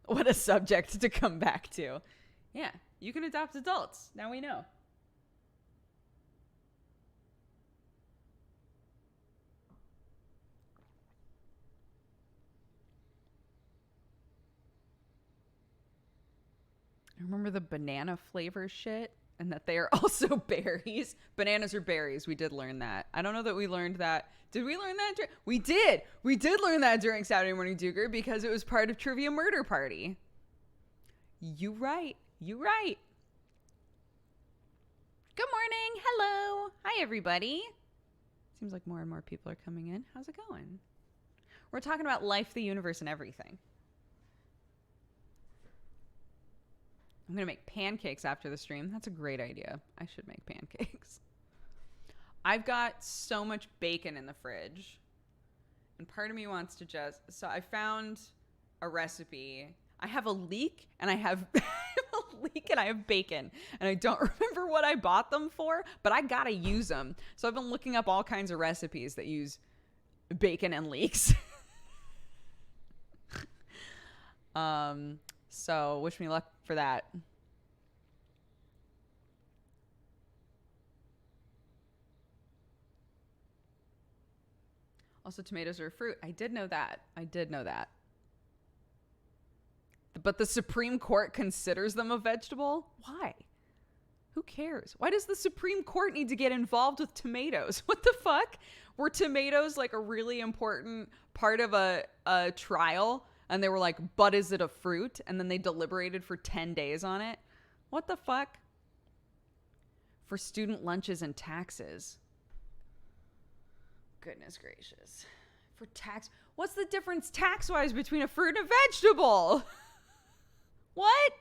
What a subject to come back to. Yeah, you can adopt adults. Now we know. I remember the banana flavor shit and that they are also berries. Bananas are berries. We did learn that. I don't know that we learned that. Did we learn that? We did. We did learn that during Saturday Morning Dooger because it was part of Trivia Murder Party. You right. You right. Good morning. Hello. Hi, everybody. Seems like more and more people are coming in. How's it going? We're talking about life, the universe, and everything. I'm going to make pancakes after the stream. That's a great idea. I should make pancakes. I've got so much bacon in the fridge. And part of me wants to just... So I found a recipe. I have a leek and I have... I have bacon. And I don't remember what I bought them for, but I got to use them. So I've been looking up all kinds of recipes that use bacon and leeks. So wish me luck for that. Also, tomatoes are a fruit. I did know that. But the Supreme Court considers them a vegetable? Why? Who cares? Why does the Supreme Court need to get involved with tomatoes? What the fuck? Were tomatoes like a really important part of a trial? And they were like, but is it a fruit? And then they deliberated for 10 days on it. What the fuck? For student lunches and taxes. Goodness gracious. For tax. What's the difference tax-wise between a fruit and a vegetable? What?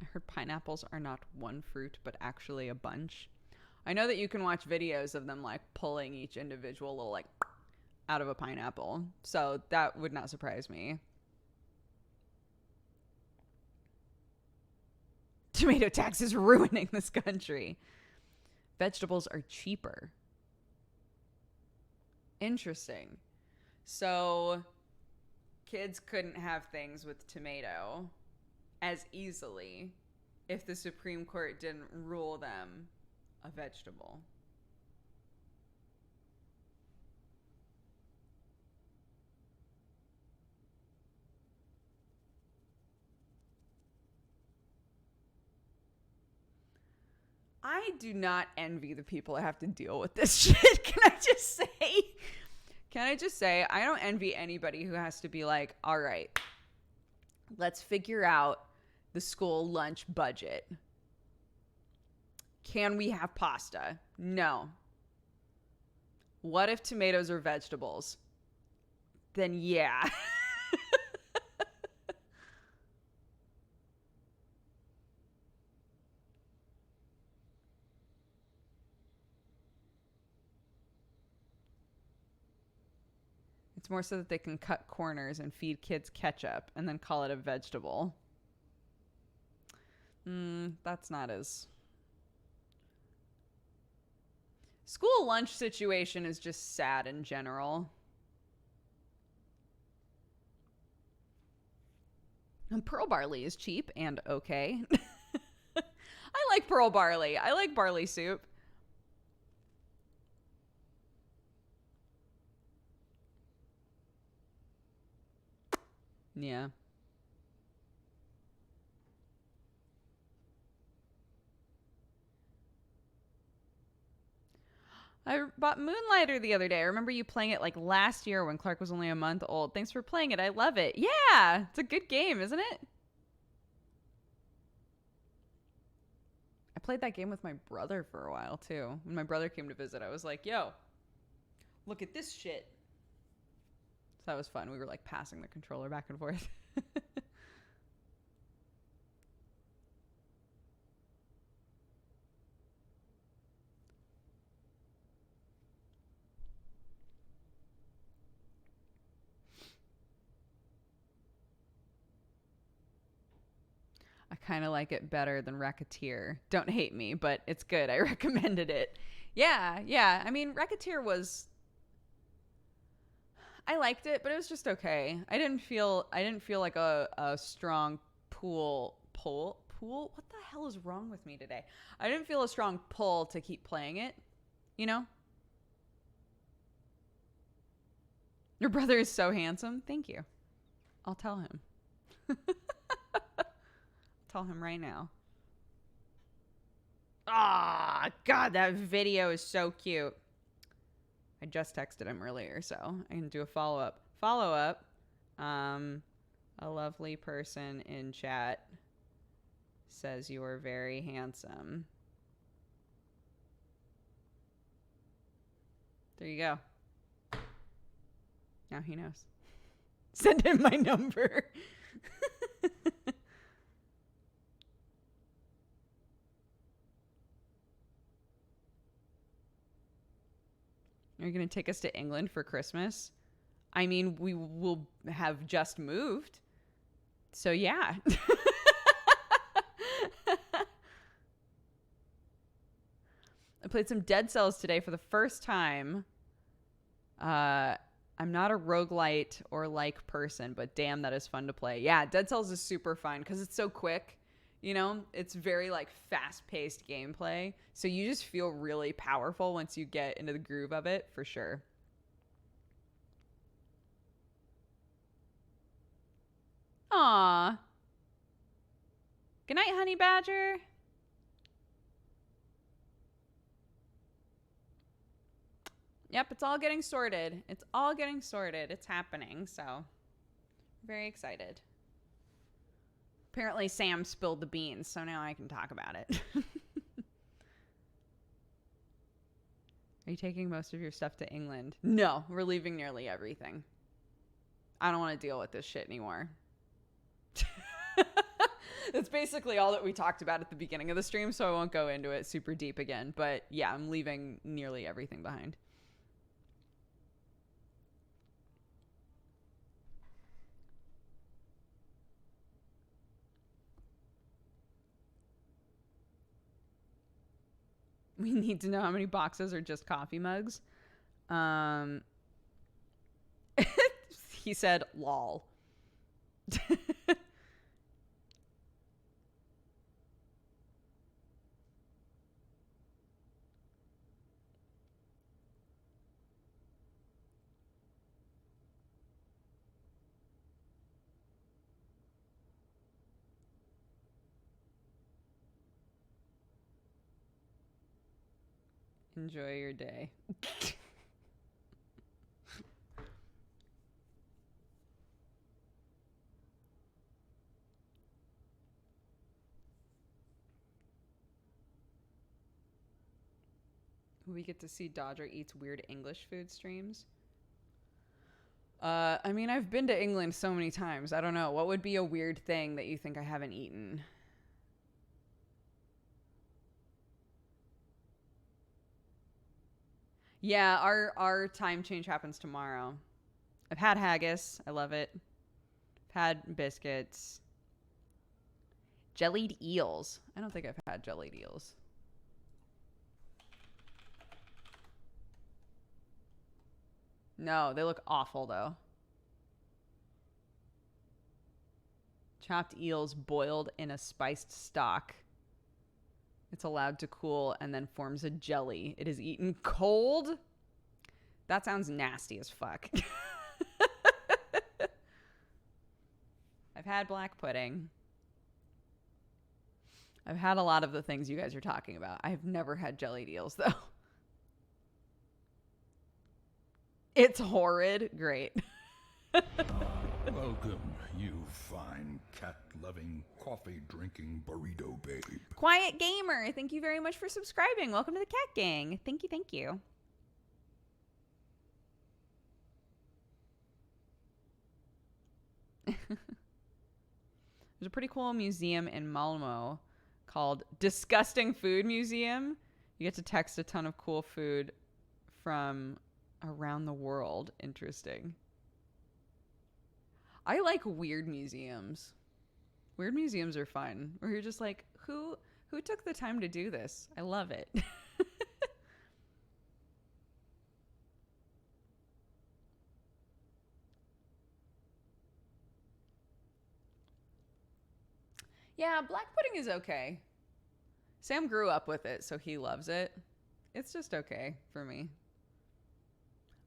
I heard pineapples are not one fruit, but actually a bunch. I know that you can watch videos of them like pulling each individual little like out of a pineapple. So that would not surprise me. Tomato tax is ruining this country. Vegetables are cheaper. Interesting. So kids couldn't have things with tomato as easily if the Supreme Court didn't rule them a vegetable. I do not envy the people that have to deal with this shit. Can I just say? I don't envy anybody who has to be like, all right, let's figure out the school lunch budget. Can we have pasta? No. What if tomatoes are vegetables? Then yeah. It's more so that they can cut corners and feed kids ketchup and then call it a vegetable. That's not as... School lunch situation is just sad in general. And pearl barley is cheap and okay. I like pearl barley. I like barley soup. Yeah. I bought Moonlighter the other day. I remember you playing it like last year when Clark was only a month old. Thanks for playing it. I love it. Yeah, it's a good game, isn't it? I played that game with my brother for a while too. When my brother came to visit, I was like, yo, look at this shit. So that was fun. We were like passing the controller back and forth. I kind of like it better than Racketeer. Don't hate me, but it's good. I recommended it. Yeah. I mean, Racketeer was... I liked it, but it was just okay. I didn't feel like a strong pull. What the hell is wrong with me today? I didn't feel a strong pull to keep playing it, you know? Your brother is so handsome. Thank you. I'll tell him. Tell him right now. Ah, God, that video is so cute. I just texted him earlier, so I can do a follow-up. A lovely person in chat says you are very handsome. There you go. Now he knows. Send him my number. Are you going to take us to England for Christmas? I mean, we will have just moved. So, yeah. I played some Dead Cells today for the first time. I'm not a roguelite or like person, but damn, that is fun to play. Yeah, Dead Cells is super fun because it's so quick. You know, it's very like fast-paced gameplay. So you just feel really powerful once you get into the groove of it, for sure. Aw. Good night, honey badger. Yep, it's all getting sorted. It's happening, so very excited. Apparently Sam spilled the beans, so now I can talk about it. Are you taking most of your stuff to England? No, we're leaving nearly everything. I don't want to deal with this shit anymore. That's basically all that we talked about at the beginning of the stream, so I won't go into it super deep again. But yeah, I'm leaving nearly everything behind. We need to know how many boxes are just coffee mugs. He said, lol. Enjoy your day. We get to see Dodger eats weird English food streams. I mean, I've been to England so many times. I don't know. What would be a weird thing that you think I haven't eaten? Yeah, our time change happens tomorrow. I've had haggis. I love it. I've had biscuits. Jellied eels. I don't think I've had jellied eels. No, they look awful though. Chopped eels boiled in a spiced stock. It's allowed to cool and then forms a jelly. It is eaten cold. That sounds nasty as fuck. I've had black pudding. I've had a lot of the things you guys are talking about. I've never had jellied eels, though. It's horrid. Great. Welcome, you fine cat-loving, coffee-drinking burrito babe. Quiet Gamer, thank you very much for subscribing. Welcome to the Cat Gang. Thank you, thank you. There's a pretty cool museum in Malmo called Disgusting Food Museum. You get to text a ton of cool food from around the world. Interesting. I like weird museums. Weird museums are fun. Where you're just like, who took the time to do this? I love it. Yeah, black pudding is okay. Sam grew up with it, so he loves it. It's just okay for me.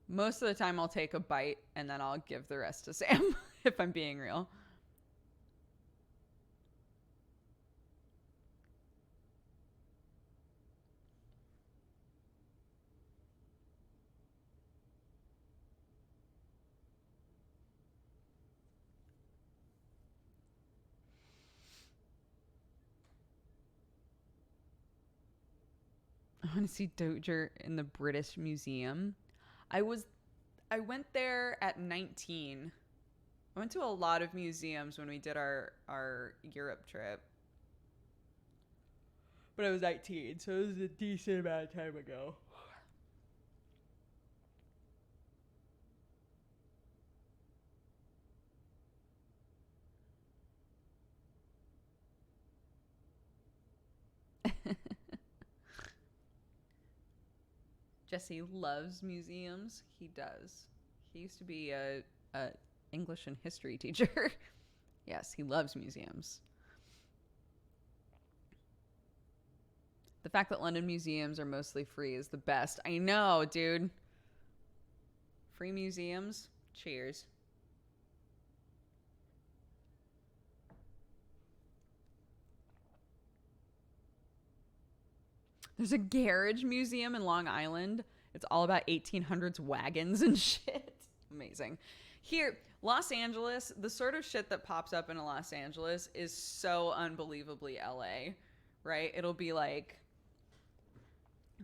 Most of the time I'll take a bite and then I'll give the rest to Sam, if I'm being real. I want to see Doger in the British Museum. I went there at 19. I went to a lot of museums when we did our Europe trip. But I was 19, so it was a decent amount of time ago. Jesse loves museums. He does. He used to be a English and history teacher. Yes, he loves museums. The fact that London museums are mostly free is the best. I know, dude. Free museums. Cheers. There's a garage museum in Long Island. It's all about 1800s wagons and shit. Amazing. Here, Los Angeles, the sort of shit that pops up in Los Angeles is so unbelievably LA, right? It'll be like,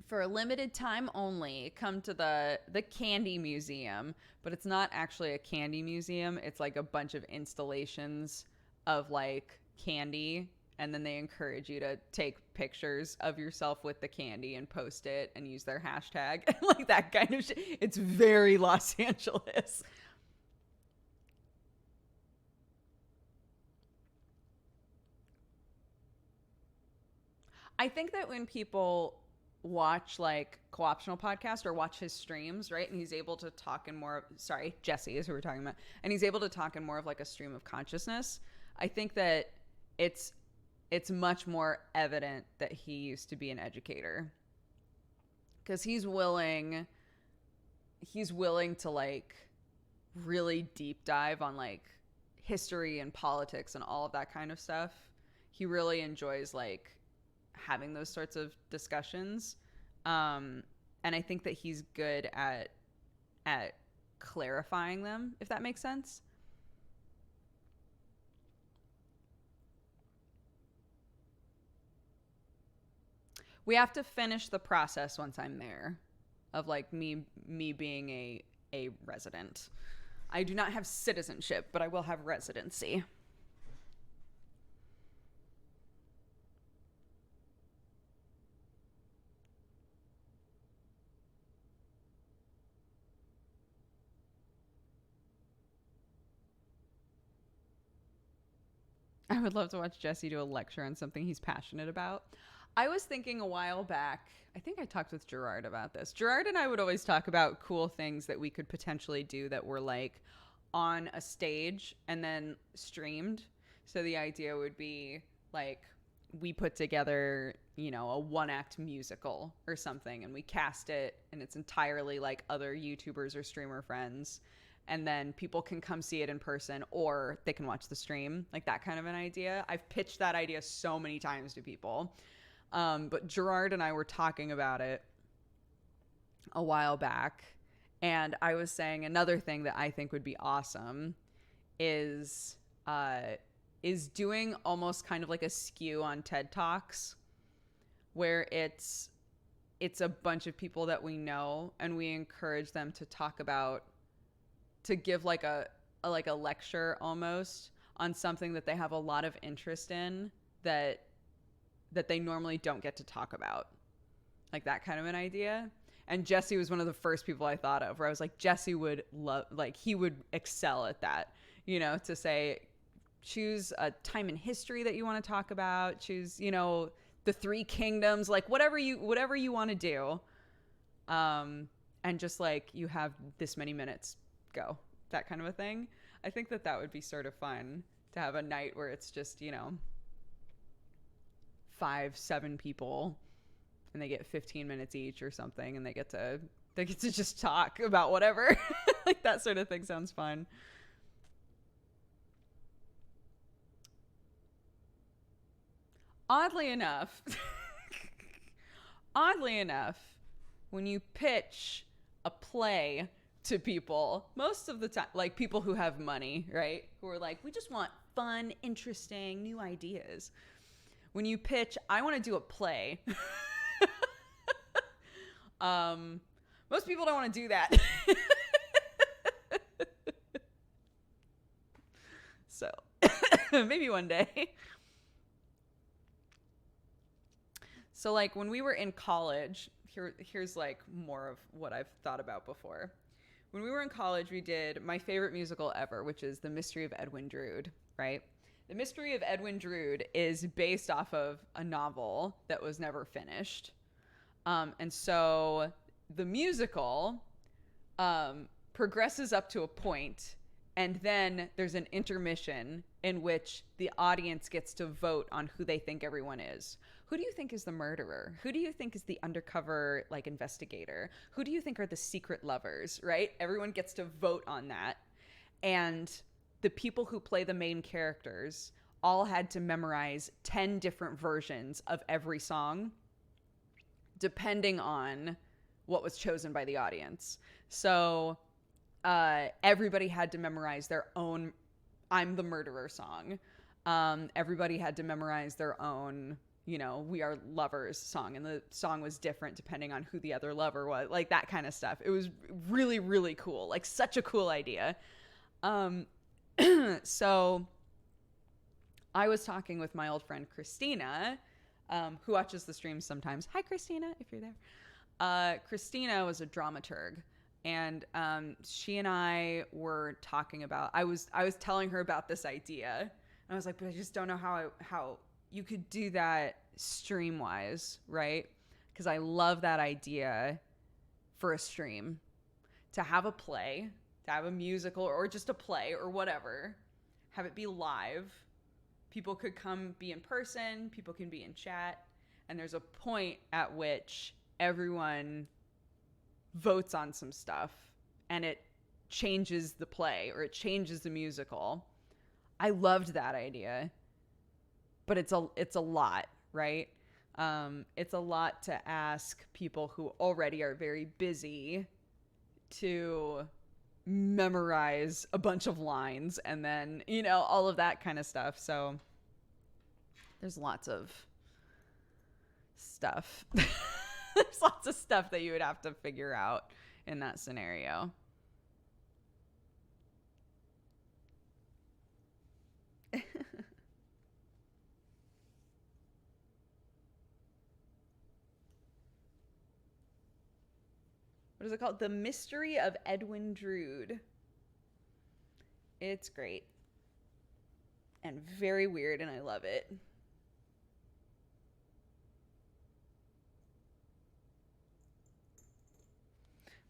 for a limited time only, come to the candy museum, but it's not actually a candy museum. It's like a bunch of installations of like candy, and then they encourage you to take pictures of yourself with the candy and post it and use their hashtag. Like that kind of shit. It's very Los Angeles. I think that when people watch like co-optional podcast or watch his streams, right, and he's able to talk in more, sorry, Jesse is who we're talking about, and he's able to talk in more of like a stream of consciousness, I think that it's much more evident that he used to be an educator, because he's willing to like really deep dive on like history and politics and all of that kind of stuff. He really enjoys like having those sorts of discussions. And I think that he's good at clarifying them, if that makes sense. We have to finish the process once I'm there of like me being a resident. I do not have citizenship, but I will have residency. I would love to watch Jesse do a lecture on something he's passionate about. I was thinking a while back, I think I talked with Gerard about this. Gerard and I would always talk about cool things that we could potentially do that were like on a stage and then streamed. So the idea would be like we put together, you know, a one-act musical or something, and we cast it, and it's entirely like other YouTubers or streamer friends. And then people can come see it in person, or they can watch the stream, like that kind of an idea. I've pitched that idea so many times to people. But Gerard and I were talking about it a while back, and I was saying another thing that I think would be awesome is doing almost kind of like a skew on TED Talks, where it's a bunch of people that we know, and we encourage them to talk about, to give like a lecture almost on something that they have a lot of interest in that they normally don't get to talk about, like that kind of an idea. And Jesse was one of the first people I thought of, where I was like, Jesse would love, like he would excel at that, you know, to say, choose a time in history that you want to talk about, choose, you know, the three kingdoms, like whatever you want to do. And just like, you have this many minutes, go, that kind of a thing. I think that would be sort of fun to have a night where it's just, you know, 5-7 people, and they get 15 minutes each or something, and they get to just talk about whatever. Like that sort of thing sounds fun. Oddly enough, when you pitch a play to people, most of the time, like people who have money, right? Who are like, we just want fun, interesting, new ideas. When you pitch, I want to do a play. Most people don't want to do that. So maybe one day. So like when we were in college, here's like more of what I've thought about before. When we were in college, we did my favorite musical ever, which is The Mystery of Edwin Drood, right? The Mystery of Edwin Drood is based off of a novel that was never finished. And so the musical progresses up to a point, and then there's an intermission in which the audience gets to vote on who they think everyone is. Who do you think is the murderer? Who do you think is the undercover like investigator? Who do you think are the secret lovers, right? Everyone gets to vote on that. And the people who play the main characters all had to memorize 10 different versions of every song, depending on what was chosen by the audience. So everybody had to memorize their own I'm the Murderer song. Everybody had to memorize their own, you know, We Are Lovers song. And the song was different depending on who the other lover was, like that kind of stuff. It was really, really cool. Like such a cool idea. So I was talking with my old friend Christina, who watches the streams sometimes. Hi, Christina, if you're there. Christina was a dramaturg, and she and I were talking about, I was telling her about this idea, and I was like, but I just don't know how you could do that stream wise, right? Because I love that idea for a stream, to have a play, to have a musical or just a play or whatever, have it be live. People could come be in person, people can be in chat, and there's a point at which everyone votes on some stuff and it changes the play or it changes the musical. I loved that idea, but it's a lot, right? It's a lot to ask people who already are very busy to memorize a bunch of lines and then, all of that kind of stuff. So there's lots of stuff. There's lots of stuff that you would have to figure out in that scenario. What is it called? The Mystery of Edwin Drood. It's great. And very weird, and I love it.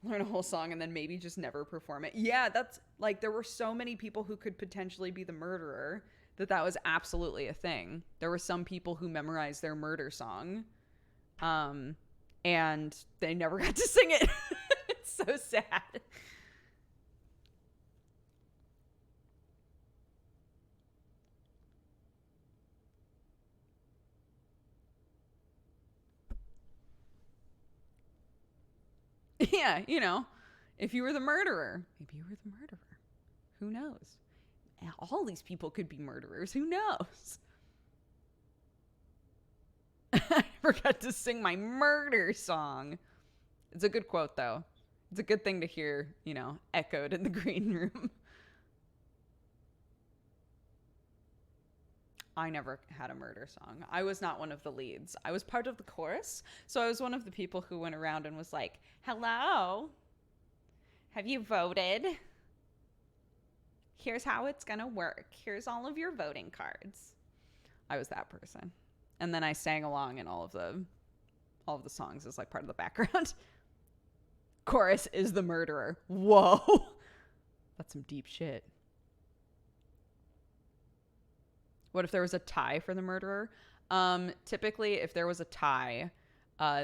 Learn a whole song and then maybe just never perform it. Yeah, that's like, there were so many people who could potentially be the murderer that was absolutely a thing. There were some people who memorized their murder song, and they never got to sing it. It's so sad. Yeah, if you were the murderer, maybe you were the murderer. Who knows? All these people could be murderers. Who knows? I forgot to sing my murder song. It's a good quote, though. It's a good thing to hear, echoed in the green room. I never had a murder song. I was not one of the leads. I was part of the chorus. So I was one of the people who went around and was like, hello, have you voted? Here's how it's going to work. Here's all of your voting cards. I was that person. And then I sang along in all of the songs as like part of the background. Chorus is the murderer. Whoa. That's some deep shit. What if there was a tie for the murderer? Typically, if there was a tie,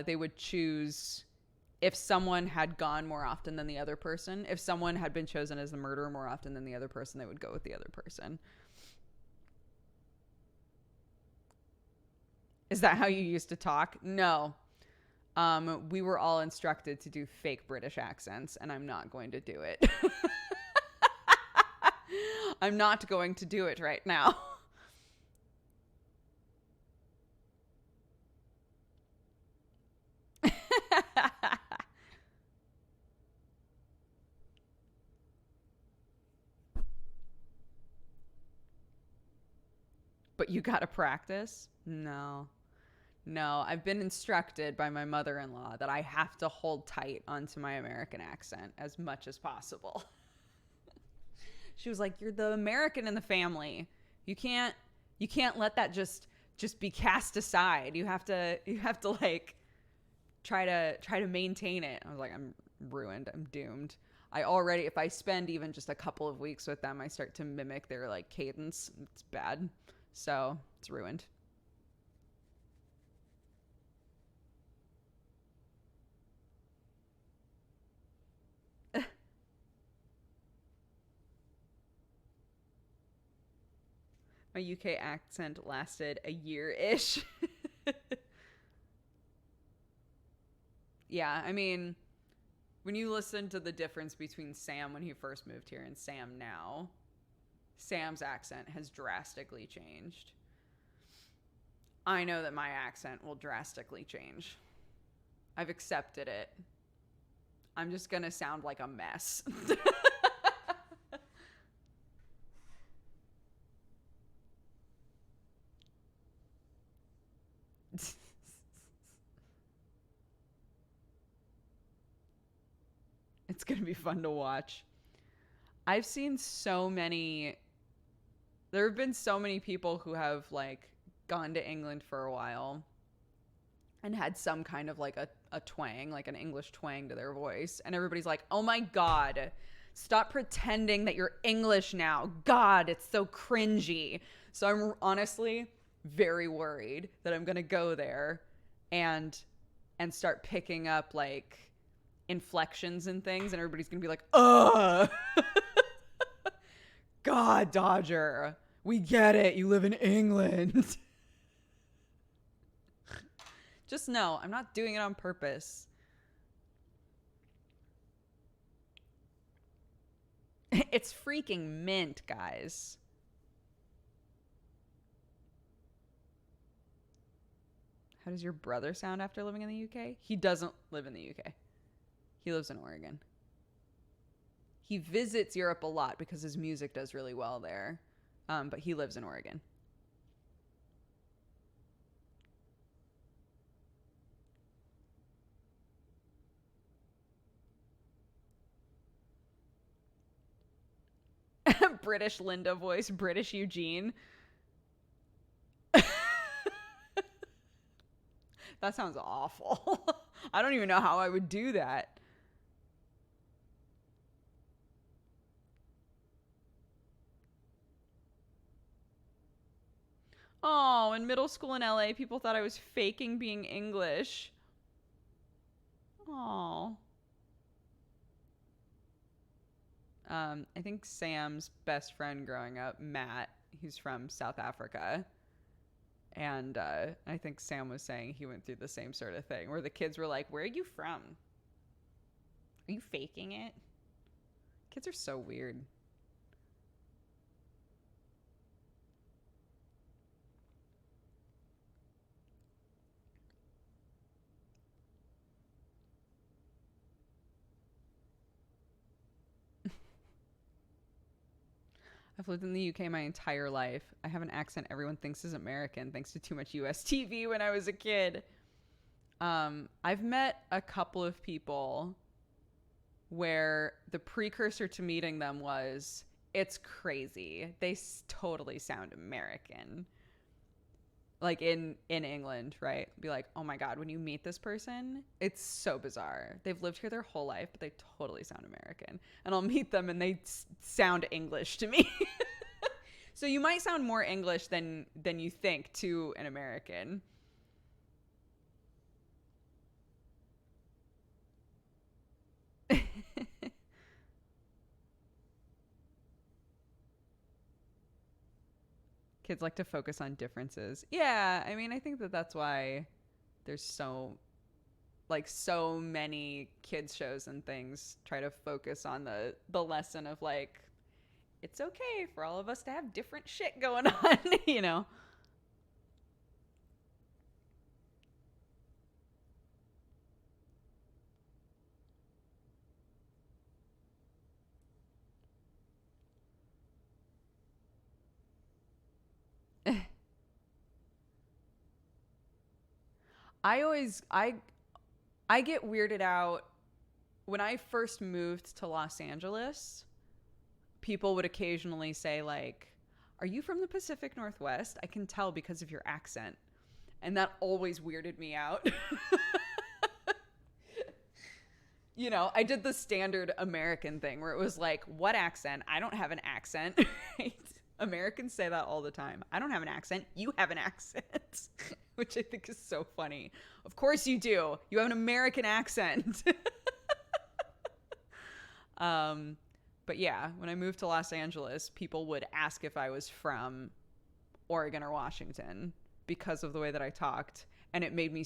they would choose if someone had gone more often than the other person. If someone had been chosen as the murderer more often than the other person, they would go with the other person. Is that how you used to talk? No. We were all instructed to do fake British accents, and I'm not going to do it. I'm not going to do it right now. But you gotta practice? No, I've been instructed by my mother-in-law that I have to hold tight onto my American accent as much as possible. She was like, you're the American in the family. You can't let that just be cast aside. You have to like try to maintain it. I was like, I'm ruined. I'm doomed. If I spend even just a couple of weeks with them, I start to mimic their like cadence. It's bad. So it's ruined. My UK accent lasted a year-ish. Yeah, I mean, when you listen to the difference between Sam when he first moved here and Sam now, Sam's accent has drastically changed. I know that my accent will drastically change. I've accepted it. I'm just going to sound like a mess. It's going to be fun to watch. I've seen there have been so many people who have like gone to England for a while and had some kind of like a twang, like an English twang to their voice. And everybody's like, oh my God, stop pretending that you're English now. God, it's so cringy. So I'm honestly very worried that I'm going to go there and start picking up like inflections and things. And everybody's going to be like, ugh. God, Dodger, we get it. You live in England. Just know I'm not doing it on purpose. It's freaking mint, guys. How does your brother sound after living in the UK? He doesn't live in the UK. He lives in Oregon. He visits Europe a lot because his music does really well there. But he lives in Oregon. British Linda voice, British Eugene. That sounds awful. I don't even know how I would do that. Oh, in middle school in LA, people thought I was faking being English. Oh. I think Sam's best friend growing up, Matt, he's from South Africa. And I think Sam was saying he went through the same sort of thing where the kids were like, where are you from? Are you faking it? Kids are so weird. I've lived in the UK my entire life. I have an accent everyone thinks is American thanks to too much US TV when I was a kid. I've met a couple of people where the precursor to meeting them was, it's crazy. They totally sound American. Like in England, right? Be like, oh my God, when you meet this person, it's so bizarre. They've lived here their whole life, but they totally sound American. And I'll meet them and they sound English to me. So you might sound more English than you think to an American. Kids like to focus on differences. Yeah, I mean, I think that's why there's so many kids shows and things try to focus on the lesson of like, it's okay for all of us to have different shit going on, you know. I always I get weirded out when I first moved to Los Angeles. People would occasionally say like, "Are you from the Pacific Northwest? I can tell because of your accent." And that always weirded me out. You know, I did the standard American thing where it was like, "What accent? I don't have an accent." Right? Americans say that all the time. I don't have an accent. You have an accent. Which I think is so funny. Of course you do. You have an American accent. But yeah, when I moved to Los Angeles, people would ask if I was from Oregon or Washington because of the way that I talked. And it made me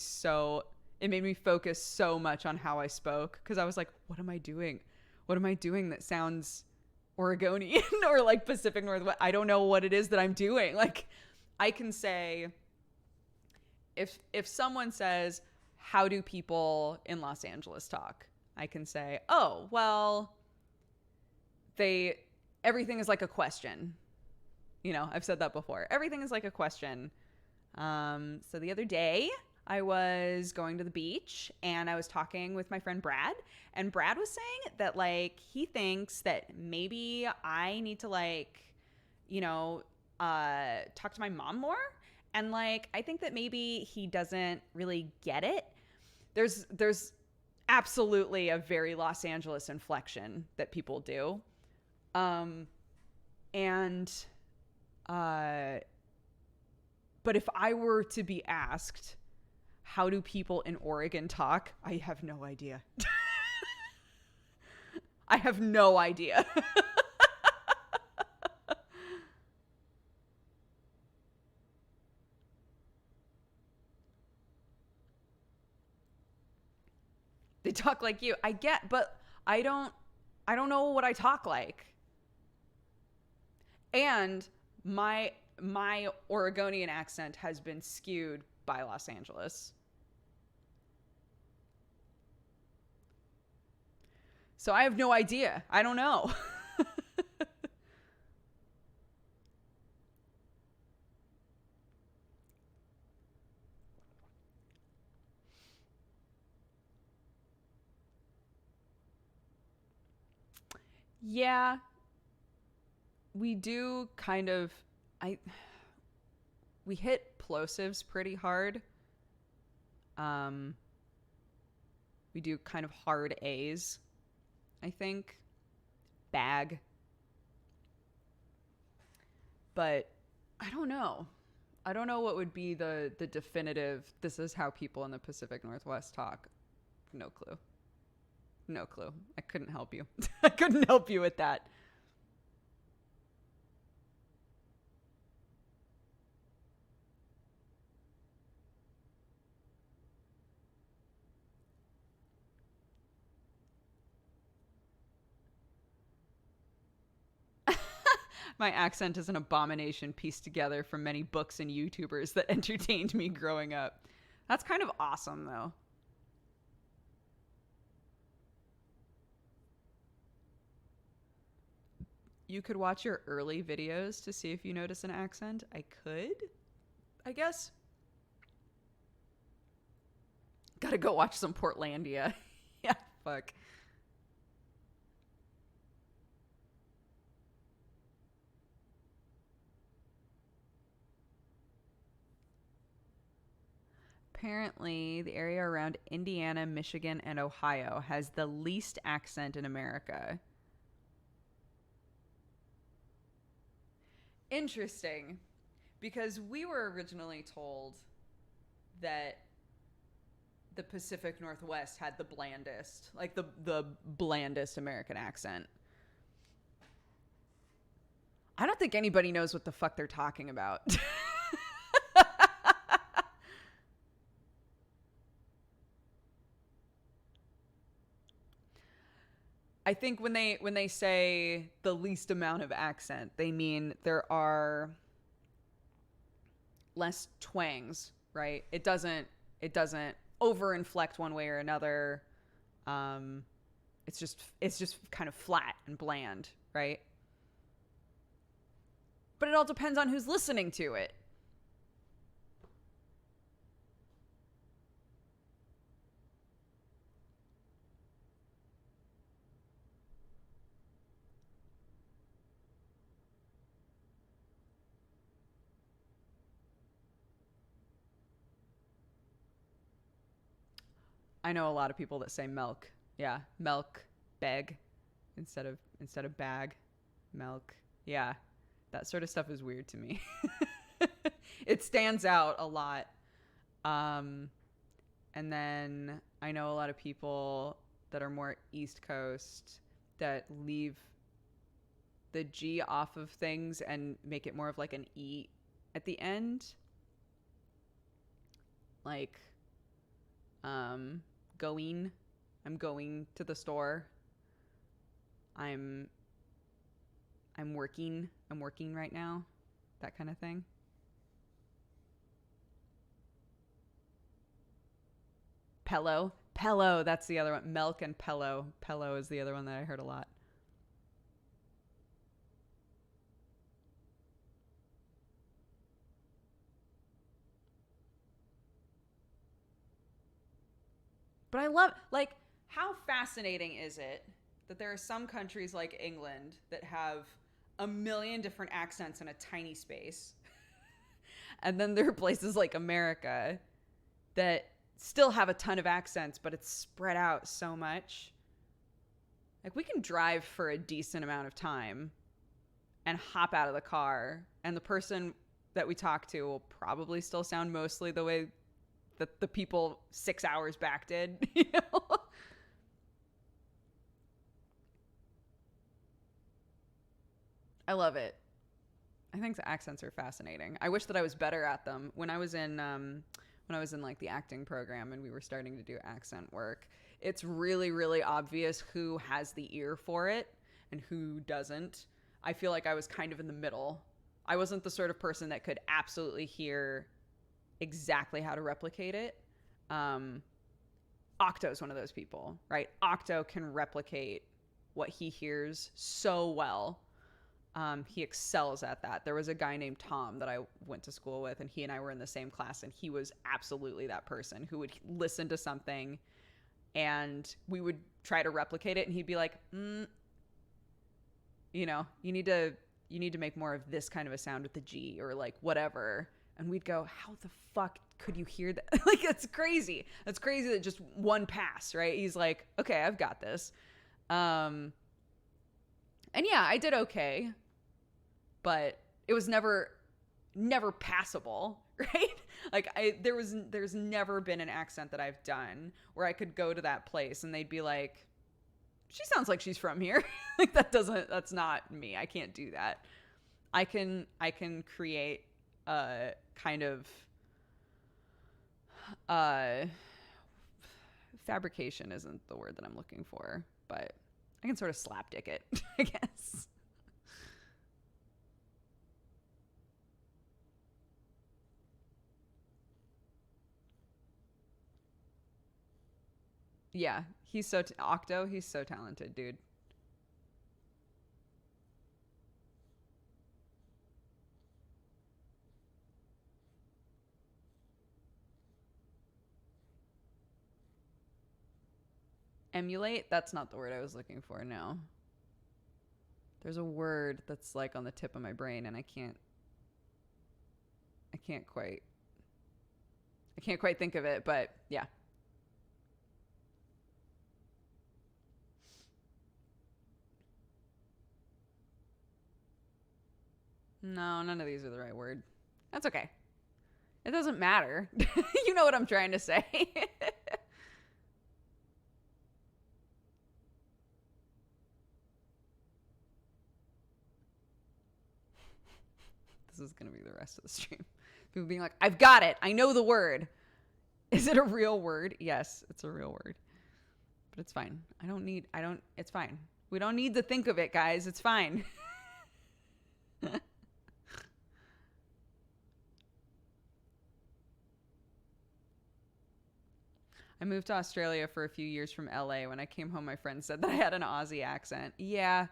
focus so much on how I spoke because I was like, what am I doing? What am I doing that sounds Oregonian or like Pacific Northwest? I don't know what it is that I'm doing. Like, I can say, if someone says, how do people in Los Angeles talk? I can say, oh, well, everything is like a question. You know, I've said that before. Everything is like a question. So the other day I was going to the beach and I was talking with my friend Brad, and Brad was saying that like he thinks that maybe I need to like, you know, talk to my mom more. And like, I think that maybe he doesn't really get it. There's absolutely a very Los Angeles inflection that people do. But if I were to be asked, how do people in Oregon talk? I have no idea. I have no idea. They talk like you. I get, but I don't know what I talk like. And my Oregonian accent has been skewed by Los Angeles. So I have no idea. I don't know. Yeah, we do kind of I we hit plosives pretty hard. Um we do kind of hard A's, I think. Bag. But I don't know. I don't know what would be the definitive this is how people in the Pacific Northwest talk. No clue. No clue. I couldn't help you. I couldn't help you with that. My accent is an abomination pieced together from many books and YouTubers that entertained me growing up. That's kind of awesome, though. You could watch your early videos to see if you notice an accent. I could, I guess. Gotta go watch some Portlandia. Yeah, fuck. Apparently, the area around Indiana, Michigan, and Ohio has the least accent in America. Interesting, because we were originally told that the Pacific Northwest had the blandest, like the blandest American accent. I don't think anybody knows what the fuck they're talking about. I think when they say the least amount of accent, they mean there are less twangs, right? It doesn't over-inflect one way or another. It's just kind of flat and bland, right? But it all depends on who's listening to it. I know a lot of people that say milk. Yeah, milk, beg instead of bag, milk. Yeah. That sort of stuff is weird to me. It stands out a lot. Um and then I know a lot of people that are more East Coast that leave the G off of things and make it more of like an E at the end. Like um going. I'm going to the store. I'm working. I'm working right now. That kind of thing. Pello. Pello, that's the other one. Milk and Pello. Pello is the other one that I heard a lot. But I love, like, how fascinating is it that there are some countries like England that have a million different accents in a tiny space? And then there are places like America that still have a ton of accents, but it's spread out so much. Like, we can drive for a decent amount of time and hop out of the car, and the person that we talk to will probably still sound mostly the way that the people 6 hours back did, you know? I love it. I think the accents are fascinating. I wish that I was better at them. when I was in like the acting program and we were starting to do accent work. It's really, really obvious who has the ear for it and who doesn't. I feel like I was kind of in the middle. I wasn't the sort of person that could absolutely hear exactly how to replicate it. Octo's one of those people, right? Octo can replicate what he hears so well. He excels at that. There was a guy named Tom that I went to school with, and he and I were in the same class, and he was absolutely that person who would listen to something and we would try to replicate it, and he'd be like, you know, you need to make more of this kind of a sound with the G, or like whatever. And we'd go, how the fuck could you hear that? Like, that's crazy. That's crazy that just one pass, right? He's like, okay, I've got this. And yeah, I did okay, but it was never passable, right? Like there's never been an accent that I've done where I could go to that place and they'd be like, she sounds like she's from here. Like that's not me. I can't do that. I can create a kind of fabrication isn't the word that I'm looking for, but I can sort of slapdick it, I guess. Yeah, he's so Octo, he's so talented, dude. Emulate? That's not the word I was looking for, no. There's a word that's like on the tip of my brain and I can't quite think of it, but yeah. No, none of these are the right word. That's okay. It doesn't matter. You know what I'm trying to say. This is going to be the rest of the stream. People being like, I've got it. I know the word. Is it a real word? Yes, it's a real word. But it's fine. It's fine. We don't need to think of it, guys. It's fine. I moved to Australia for a few years from LA. When I came home, my friend said that I had an Aussie accent. Yeah.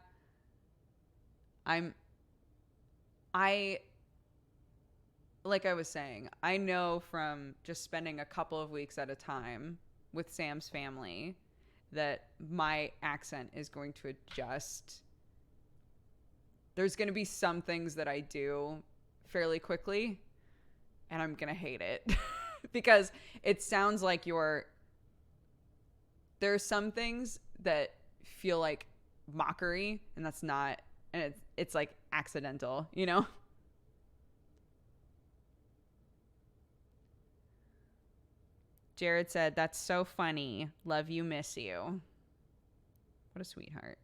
Like I was saying, I know from just spending a couple of weeks at a time with Sam's family that my accent is going to adjust. There's going to be some things that I do fairly quickly, and I'm going to hate it because it sounds like there's some things that feel like mockery, and that's not, and it's like accidental, you know? Jared said, that's so funny. Love you, miss you. What a sweetheart.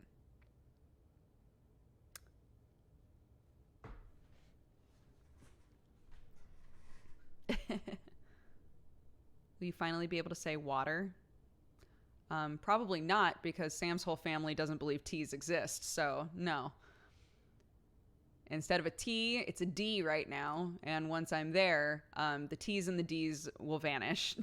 Will you finally be able to say water? Probably not, because Sam's whole family doesn't believe T's exist. So no. Instead of a T, it's a D right now. And once I'm there, the T's and the D's will vanish.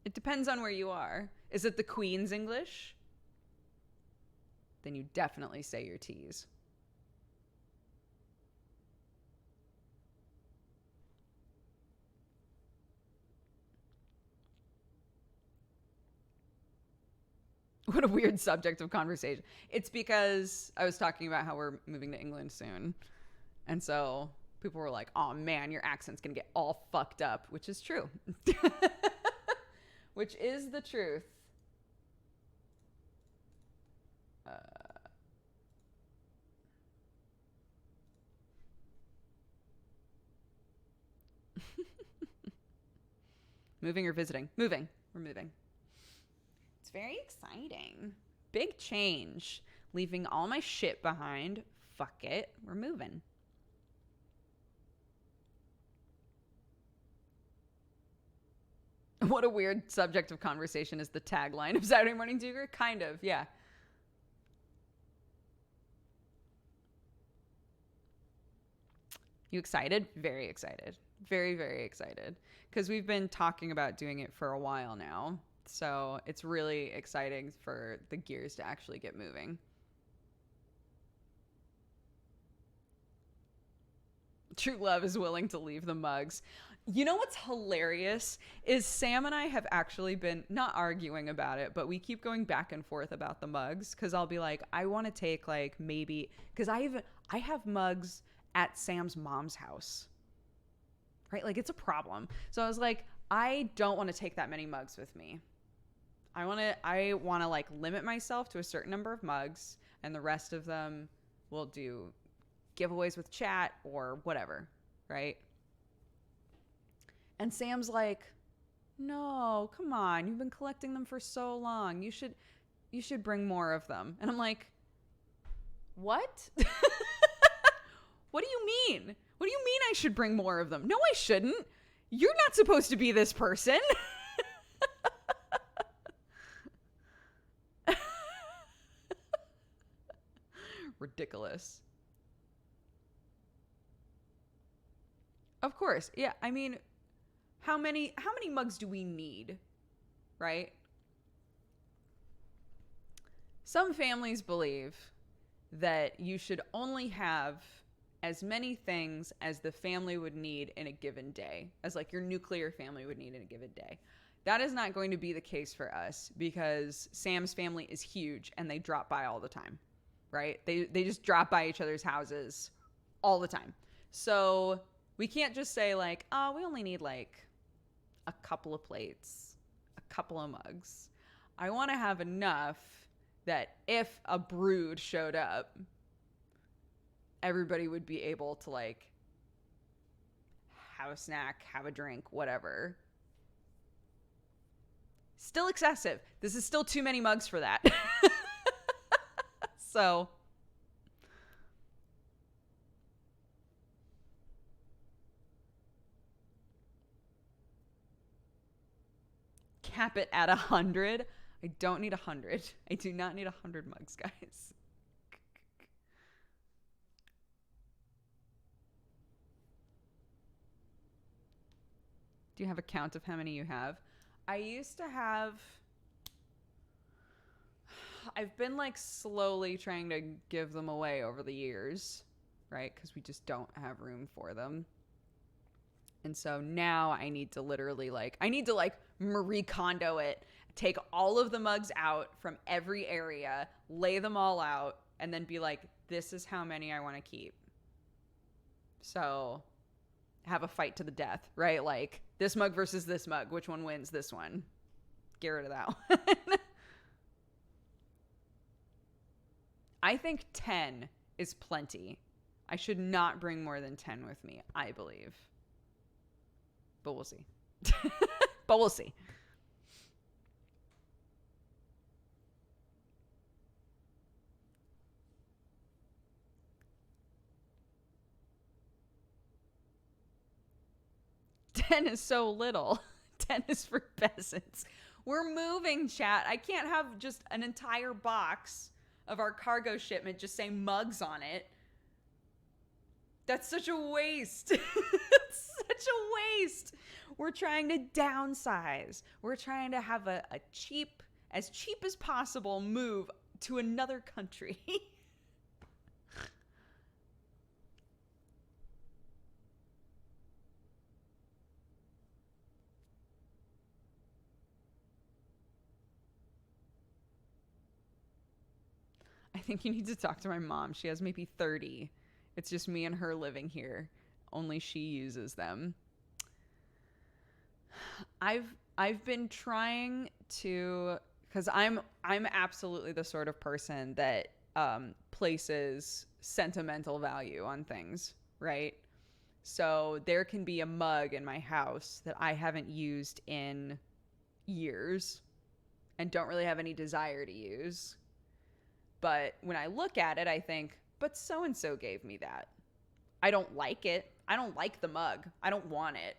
It depends on where you are. Is it the Queen's English? Then you definitely say your T's. What a weird subject of conversation. It's because I was talking about how we're moving to England soon. And so people were like, oh man, your accent's going to get all fucked up, which is true. Which is the truth. Moving or visiting? Moving. We're moving. It's very exciting. Big change. Leaving all my shit behind. Fuck it. We're moving. What a weird subject of conversation is the tagline of Saturday Morning Dooger. Kind of, yeah. You excited? Very excited. Very, very excited. Because we've been talking about doing it for a while now. So it's really exciting for the gears to actually get moving. True love is willing to leave the mugs. You know what's hilarious is Sam and I have actually been not arguing about it, but we keep going back and forth about the mugs. Because I'll be like, I want to take like maybe, because I have mugs at Sam's mom's house, right? Like it's a problem. So I was like, I don't want to take that many mugs with me. I want to like limit myself to a certain number of mugs, and the rest of them will do giveaways with chat or whatever, right? And Sam's like, no, come on. You've been collecting them for so long. You should bring more of them. And I'm like, what? What do you mean? What do you mean I should bring more of them? No, I shouldn't. You're not supposed to be this person. Ridiculous. Of course. Yeah, I mean, how many mugs do we need? Right? Some families believe that you should only have as many things as the family would need in a given day, as like your nuclear family would need in a given day. That is not going to be the case for us because Sam's family is huge and they drop by all the time, right? They just drop by each other's houses all the time. So we can't just say like, oh, we only need like a couple of plates, a couple of mugs. I want to have enough that if a brood showed up, everybody would be able to like have a snack, have a drink, whatever. Still excessive. This is still too many mugs for that. So cap it at 100. I don't need 100. I do not need 100 mugs, guys. Do you have a count of how many you have? I used to have... I've been like slowly trying to give them away over the years, right? Because we just don't have room for them. And so now I need to literally like Marie Kondo it, take all of the mugs out from every area, lay them all out, and then be like, this is how many I want to keep. So have a fight to the death, right? Like this mug versus this mug. Which one wins this one? Get rid of that one. I think 10 is plenty. I should not bring more than 10 with me, I believe. But we'll see. But we'll see. $10 is so little. 10 is for peasants. We're moving, chat. I can't have just an entire box of our cargo shipment just saying mugs on it. That's such a waste. It's such a waste. We're trying to downsize. We're trying to have a cheap as possible move to another country. I think you need to talk to my mom. She has maybe 30. It's just me and her living here. Only she uses them. I've been trying to, because I'm absolutely the sort of person that places sentimental value on things, right? So there can be a mug in my house that I haven't used in years and don't really have any desire to use. But when I look at it, I think, but so-and-so gave me that. I don't like it. I don't like the mug. I don't want it.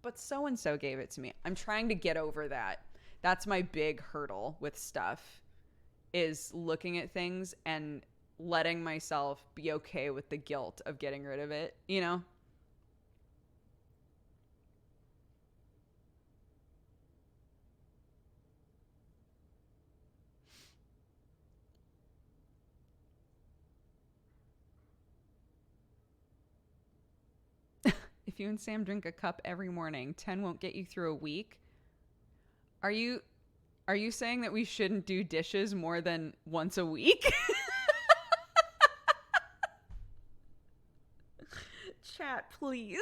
But so-and-so gave it to me. I'm trying to get over that. That's my big hurdle with stuff, is looking at things and letting myself be okay with the guilt of getting rid of it, you know? If you and Sam drink a cup every morning, 10 won't get you through a week. Are you saying that we shouldn't do dishes more than once a week? Chat, please.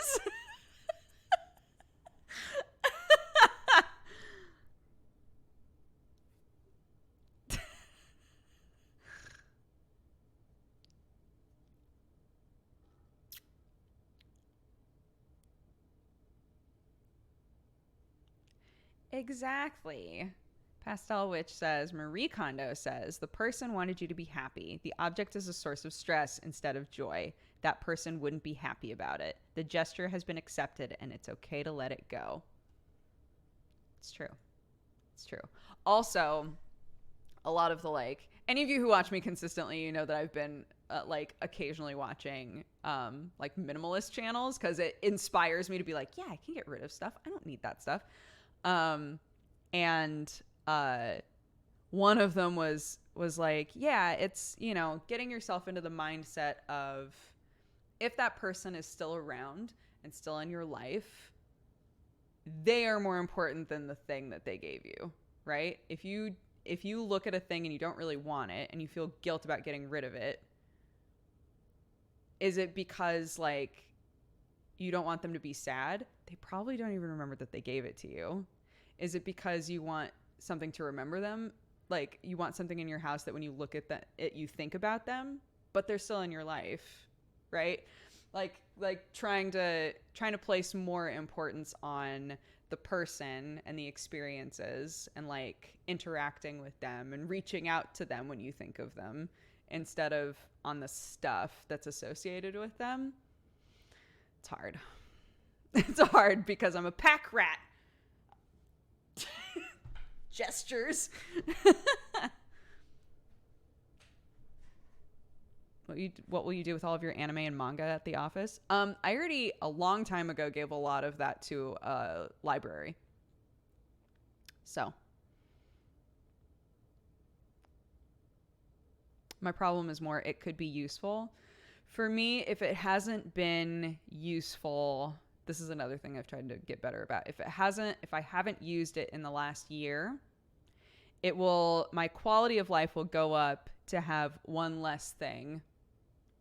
Exactly. Pastel Witch says, Marie Kondo says, the person wanted you to be happy. The object is a source of stress instead of joy. That person wouldn't be happy about it. The gesture has been accepted and it's okay to let it go. It's true. It's true. Also, a lot of the, like, any of you who watch me consistently, you know that I've been like occasionally watching like minimalist channels because it inspires me to be like, yeah, I can get rid of stuff. I don't need that stuff. And one of them was like, yeah, it's, you know, getting yourself into the mindset of, if that person is still around and still in your life, they are more important than the thing that they gave you, right? If you look at a thing and you don't really want it and you feel guilt about getting rid of it, is it because, like, you don't want them to be sad? They probably don't even remember that they gave it to you. Is it because you want something to remember them? Like, you want something in your house that when you look at that, you think about them, but they're still in your life, right? Like trying to place more importance on the person and the experiences and, like, interacting with them and reaching out to them when you think of them instead of on the stuff that's associated with them. It's hard. It's hard because I'm a pack rat. Gestures. What will you do with all of your anime and manga at the office? I already, a long time ago, gave a lot of that to a library. So my problem is more, it could be useful. For me, if it hasn't been useful, this is another thing I've tried to get better about. If I haven't used it in the last year, my quality of life will go up to have one less thing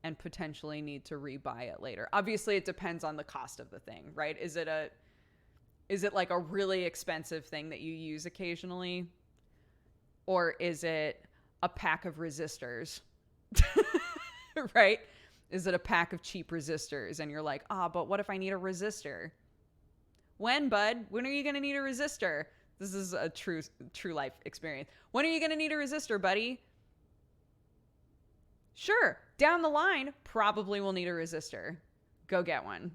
and potentially need to rebuy it later. Obviously, it depends on the cost of the thing, right? Is it like a really expensive thing that you use occasionally? Or is it a pack of resistors? Right? Is it a pack of cheap resistors? And you're like, but what if I need a resistor? When, bud? When are you going to need a resistor? This is a true life experience. When are you going to need a resistor, buddy? Sure, down the line, probably will need a resistor. Go get one.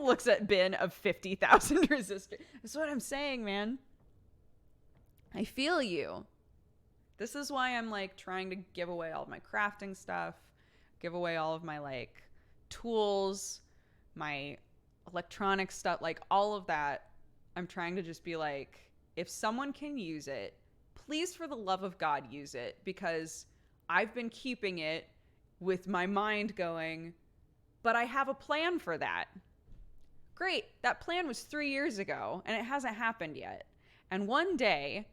Looks at bin of 50,000 resistors. That's what I'm saying, man. I feel you. This is why I'm, like, trying to give away all of my crafting stuff, give away all of my, like, tools, my electronic stuff, like, all of that. I'm trying to just be like, if someone can use it, please, for the love of God, use it, because I've been keeping it with my mind going, but I have a plan for that. Great. That plan was 3 years ago and it hasn't happened yet. And one day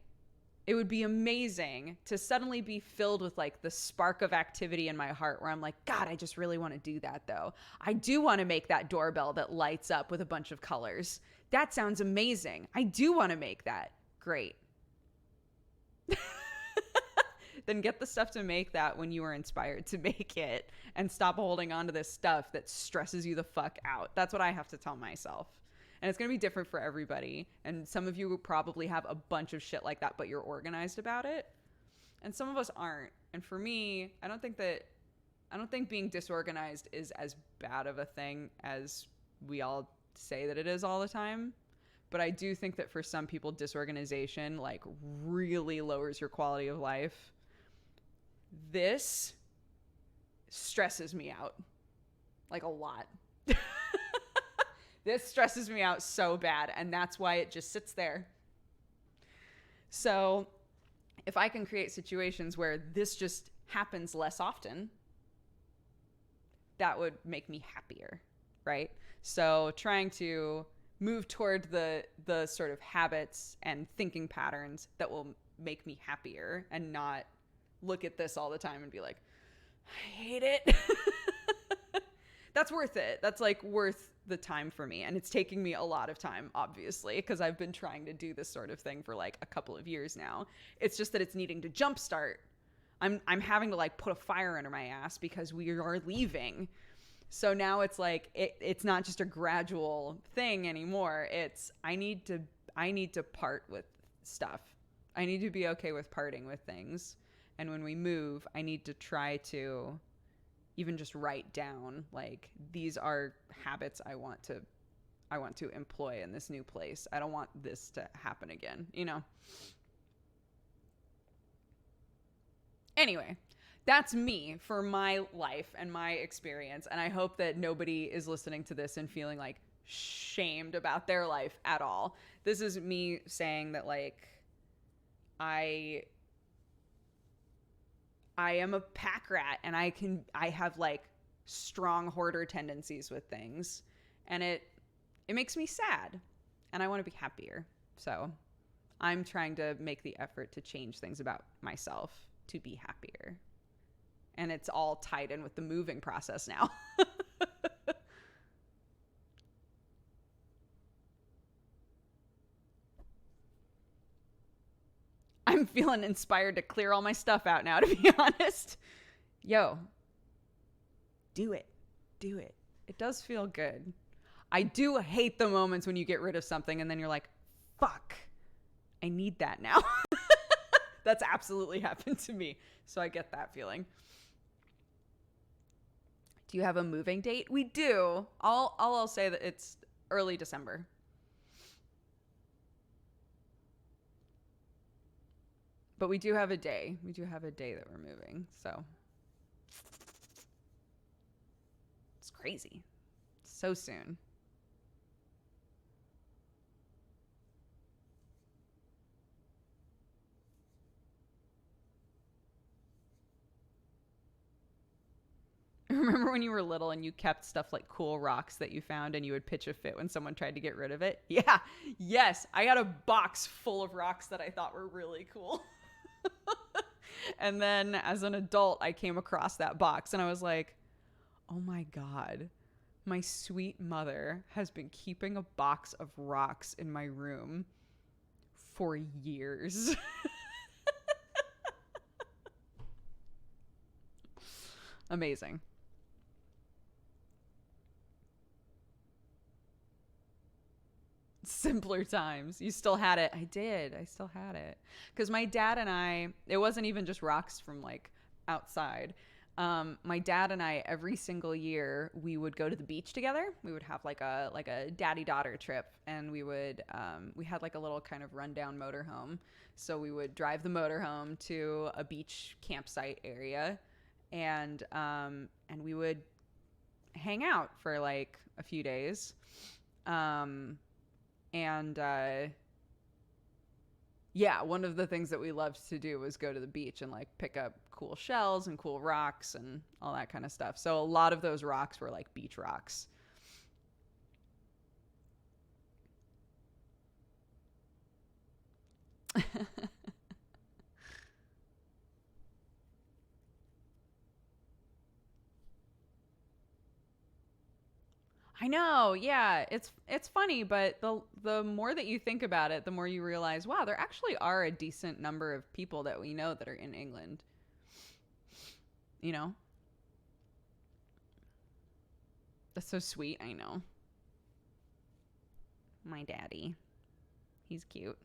it would be amazing to suddenly be filled with, like, the spark of activity in my heart where I'm like, God, I just really want to do that though. I do want to make that doorbell that lights up with a bunch of colors. That sounds amazing. I do want to make that. Great. then get the stuff to make that when you are inspired to make it, and stop holding on to this stuff that stresses you the fuck out. That's what I have to tell myself. And it's going to be different for everybody. And some of you will probably have a bunch of shit like that, but you're organized about it. And some of us aren't. And for me, I don't think being disorganized is as bad of a thing as we all say that it is all the time. But I do think that for some people, disorganization like really lowers your quality of life. This stresses me out like a lot. This stresses me out so bad, and that's why it just sits there. So if I can create situations where this just happens less often, that would make me happier, right? So trying to move toward the sort of habits and thinking patterns that will make me happier, and not look at this all the time and be like, I hate it. That's worth it. That's like worth the time for me. And it's taking me a lot of time, obviously, because I've been trying to do this sort of thing for like a couple of years now. It's just that it's needing to jumpstart. I'm having to like put a fire under my ass because we are leaving. So now it's like it's not just a gradual thing anymore. It's I need to part with stuff. I need to be okay with parting with things. And when we move, I need to try to even just write down like, these are habits I want to employ in this new place. I don't want this to happen again, you know? Anyway, that's me for my life and my experience. And I hope that nobody is listening to this and feeling like shamed about their life at all. This is me saying that like, I am a pack rat, and I have like strong hoarder tendencies with things, and it makes me sad, and I want to be happier. So I'm trying to make the effort to change things about myself to be happier. And it's all tied in with the moving process now. I'm feeling inspired to clear all my stuff out now, to be honest. Yo, do it. Do it. It does feel good. I do hate the moments when you get rid of something and then you're like, fuck, I need that now. That's absolutely happened to me. So I get that feeling. Do you have a moving date? We do. I'll say that it's early December. But we do have a day. We do have a day that we're moving. So it's crazy. So soon. Remember when you were little and you kept stuff like cool rocks that you found and you would pitch a fit when someone tried to get rid of it? Yeah. Yes. I got a box full of rocks that I thought were really cool. And then as an adult, I came across that box and I was like, oh my God, my sweet mother has been keeping a box of rocks in my room for years. Amazing. Simpler times. You still had it. I did. I still had it. Because my dad and I, it wasn't even just rocks from like outside. My dad and I, every single year, we would go to the beach together. We would have like a daddy-daughter trip, and we had like a little kind of rundown motorhome. So we would drive the motorhome to a beach campsite area, and we would hang out for like a few days. Yeah, one of the things that we loved to do was go to the beach and like pick up cool shells and cool rocks and all that kind of stuff. So a lot of those rocks were like beach rocks. I know, yeah, it's funny, but the more that you think about it, the more you realize, wow, there actually are a decent number of people that we know that are in England. you know? That's so sweet. I know. My daddy. He's cute.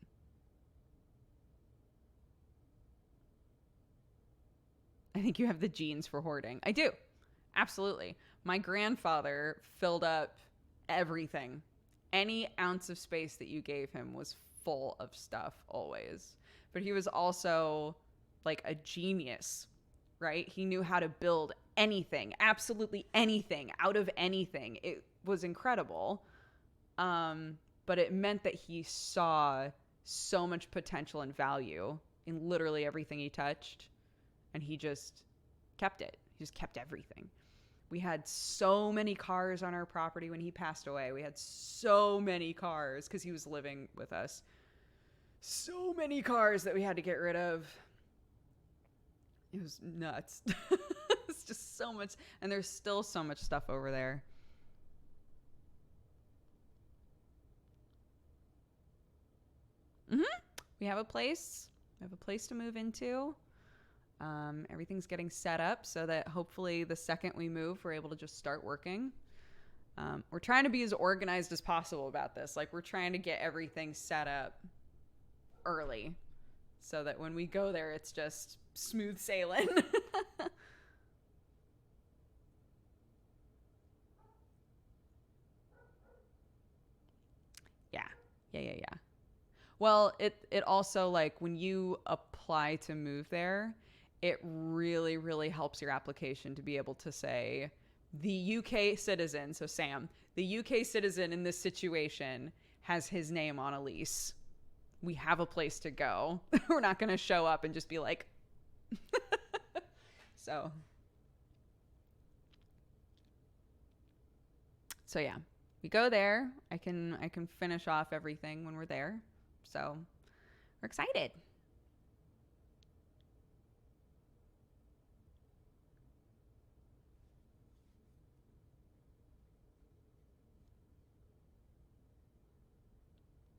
I think you have the genes for hoarding. I do. Absolutely. My grandfather filled up everything. Any ounce of space that you gave him was full of stuff always. But he was also like a genius, right? He knew how to build anything, absolutely anything, out of anything. It was incredible. But it meant that he saw so much potential and value in literally everything he touched. And he just kept it. He just kept everything. We had so many cars on our property when he passed away. We had so many cars because he was living with us. So many cars that we had to get rid of. It was nuts. It's just so much. And there's still so much stuff over there. We have a place. We have a place to move into. Everything's getting set up so that hopefully the second we move, we're able to just start working. We're trying to be as organized as possible about this. Like, we're trying to get everything set up early so that when we go there, it's just smooth sailing. Yeah. Well, it also, like, when you apply to move there, it really, really helps your application to be able to say the UK citizen, so Sam, the UK citizen in this situation has his name on a lease. We have a place to go. We're not going to show up and just be like, so yeah, we go there. I can finish off everything when we're there. So we're excited.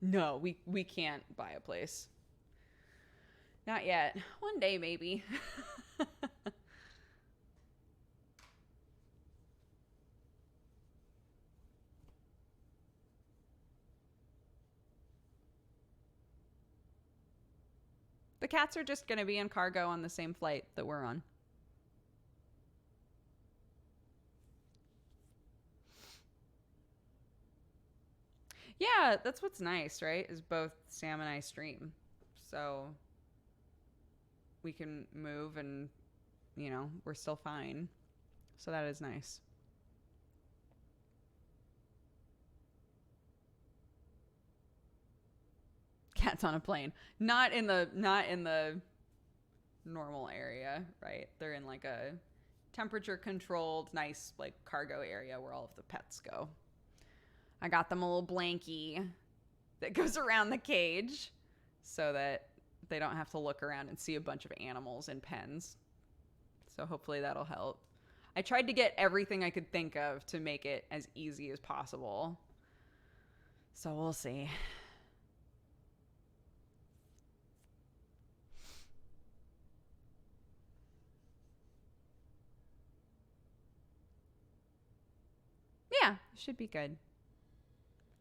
No, we can't buy a place. Not yet. One day, maybe. The cats are just going to be in cargo on the same flight that we're on. Yeah, that's what's nice, right? Is both Sam and I stream. So we can move and, we're still fine. So that is nice. Cats on a plane. Not in the normal area, right? They're in like a temperature controlled, nice like cargo area where all of the pets go. I got them a little blankie that goes around the cage so that they don't have to look around and see a bunch of animals in pens. So hopefully that'll help. I tried to get everything I could think of to make it as easy as possible. So we'll see. Yeah, should be good.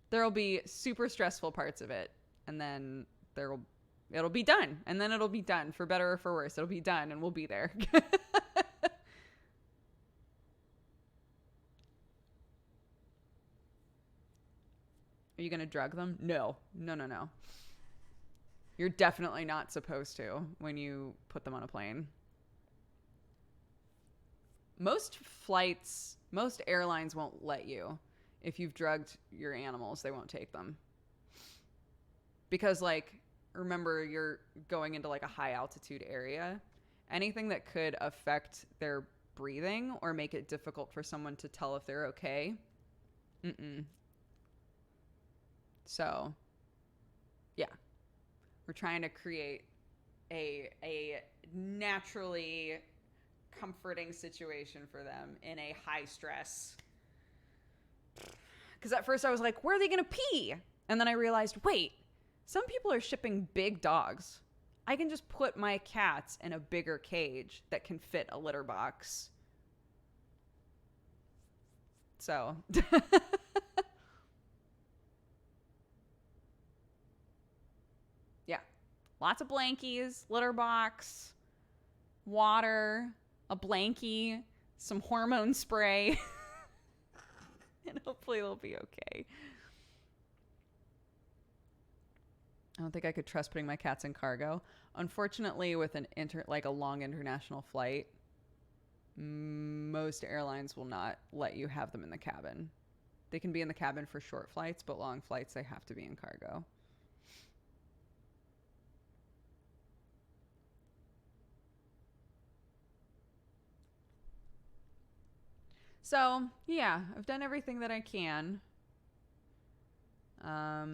There'll be super stressful parts of it, and then it'll be done, and then it'll be done, for better or for worse. It'll be done, and we'll be there. Are you going to drug them? No. You're definitely not supposed to when you put them on a plane. Most airlines won't let you. If you've drugged your animals, they won't take them. Because, remember, you're going into, a high altitude area. Anything that could affect their breathing or make it difficult for someone to tell if they're okay. So, yeah. We're trying to create a naturally comforting situation for them in a high stress. Because at first I was like, where are they going to pee? And then I realized, wait, some people are shipping big dogs. I can just put my cats in a bigger cage that can fit a litter box. So, yeah. Lots of blankies, litter box, water, a blankie, some hormone spray. And hopefully they'll be okay. I don't think I could trust putting my cats in cargo. Unfortunately, with a long international flight, most airlines will not let you have them in the cabin. They can be in the cabin for short flights, but long flights, they have to be in cargo. So, yeah, I've done everything that I can. I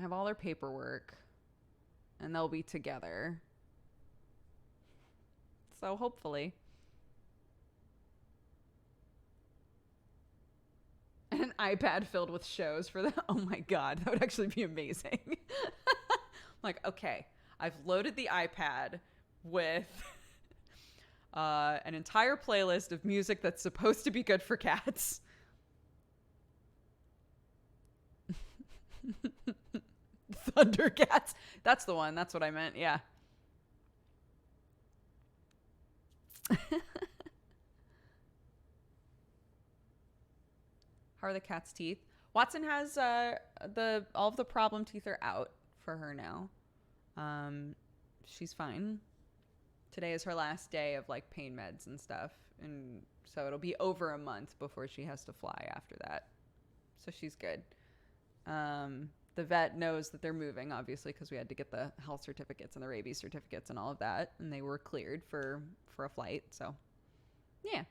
have all their paperwork, and they'll be together. So, hopefully. An iPad filled with shows for them. Oh my God, that would actually be amazing. Like, okay, I've loaded the iPad with an entire playlist of music that's supposed to be good for cats. Thundercats. That's the one. That's what I meant. Yeah. How are the cat's teeth? Watson has all of the problem teeth are out for her now. She's fine. Today is her last day of like pain meds and stuff, and so it'll be over a month before she has to fly after that. So she's good. The vet knows that they're moving, obviously, because we had to get the health certificates and the rabies certificates and all of that, and they were cleared for a flight. So, yeah.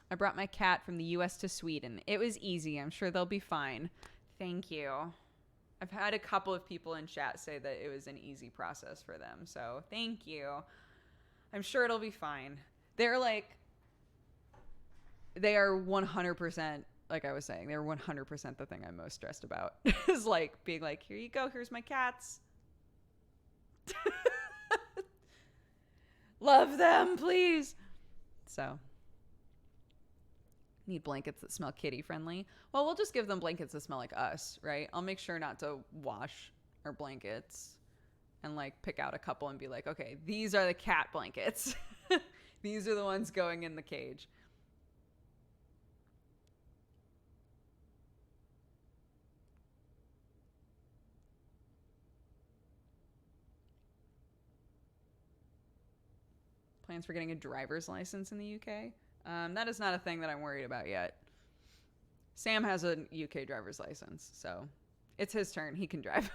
I brought my cat from the US to Sweden. It was easy. I'm sure they'll be fine. Thank you. I've had a couple of people in chat say that it was an easy process for them. So thank you. I'm sure it'll be fine. They are 100%, like I was saying, they're 100% the thing I'm most stressed about. Is like being like, here you go. Here's my cats. Love them, please. So, need blankets that smell kitty friendly. Well, we'll just give them blankets that smell like us, right? I'll make sure not to wash our blankets and like pick out a couple and be like, okay, these are the cat blankets. These are the ones going in the cage. Plans for getting a driver's license in the UK. That is not a thing that I'm worried about yet. Sam has a UK driver's license, so it's his turn. He can drive.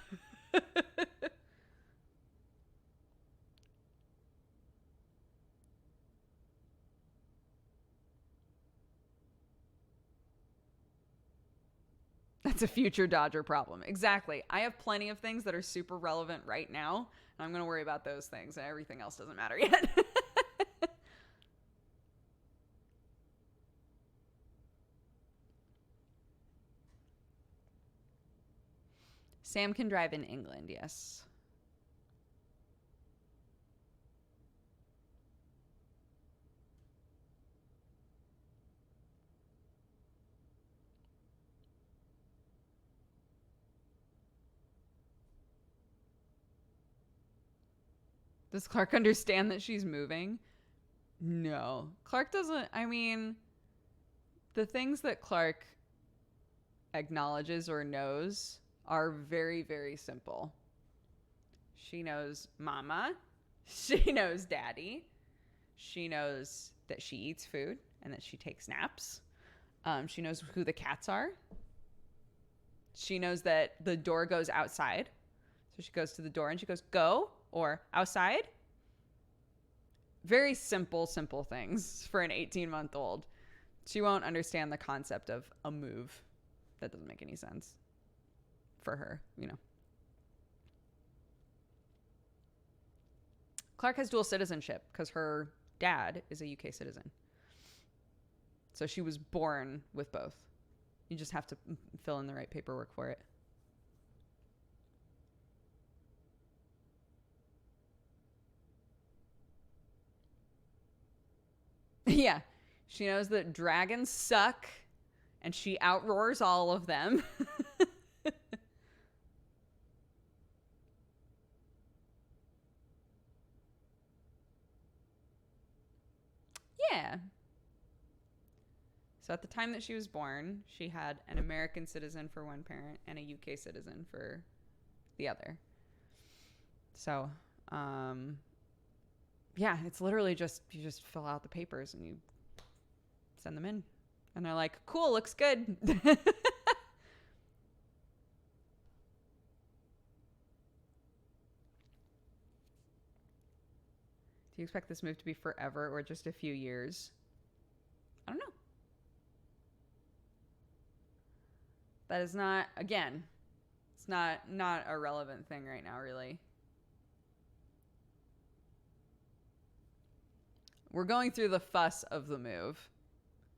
That's a future Dodger problem. Exactly. I have plenty of things that are super relevant right now, and I'm going to worry about those things, and everything else doesn't matter yet. Sam can drive in England, yes. Does Clark understand that she's moving? No. Clark doesn't. I mean, the things that Clark acknowledges or knows are very, very simple. She knows mama. She knows daddy. She knows that she eats food and that she takes naps. She knows who the cats are. She knows that the door goes outside. So she goes to the door and she goes, go, or outside. Very simple, simple things for an 18-month-old. She won't understand the concept of a move. That doesn't make any sense for her, you know. Clark has dual citizenship because her dad is a UK citizen. So she was born with both. You just have to fill in the right paperwork for it. Yeah. She knows that dragons suck and she outroars all of them. Yeah. So at the time that she was born, she had an American citizen for one parent and a UK citizen for the other. So, yeah, it's literally just, you just fill out the papers and you send them in. And they're like, cool, looks good. Do you expect this move to be forever or just a few years? I don't know. That is not, again, it's not a relevant thing right now, really. We're going through the fuss of the move.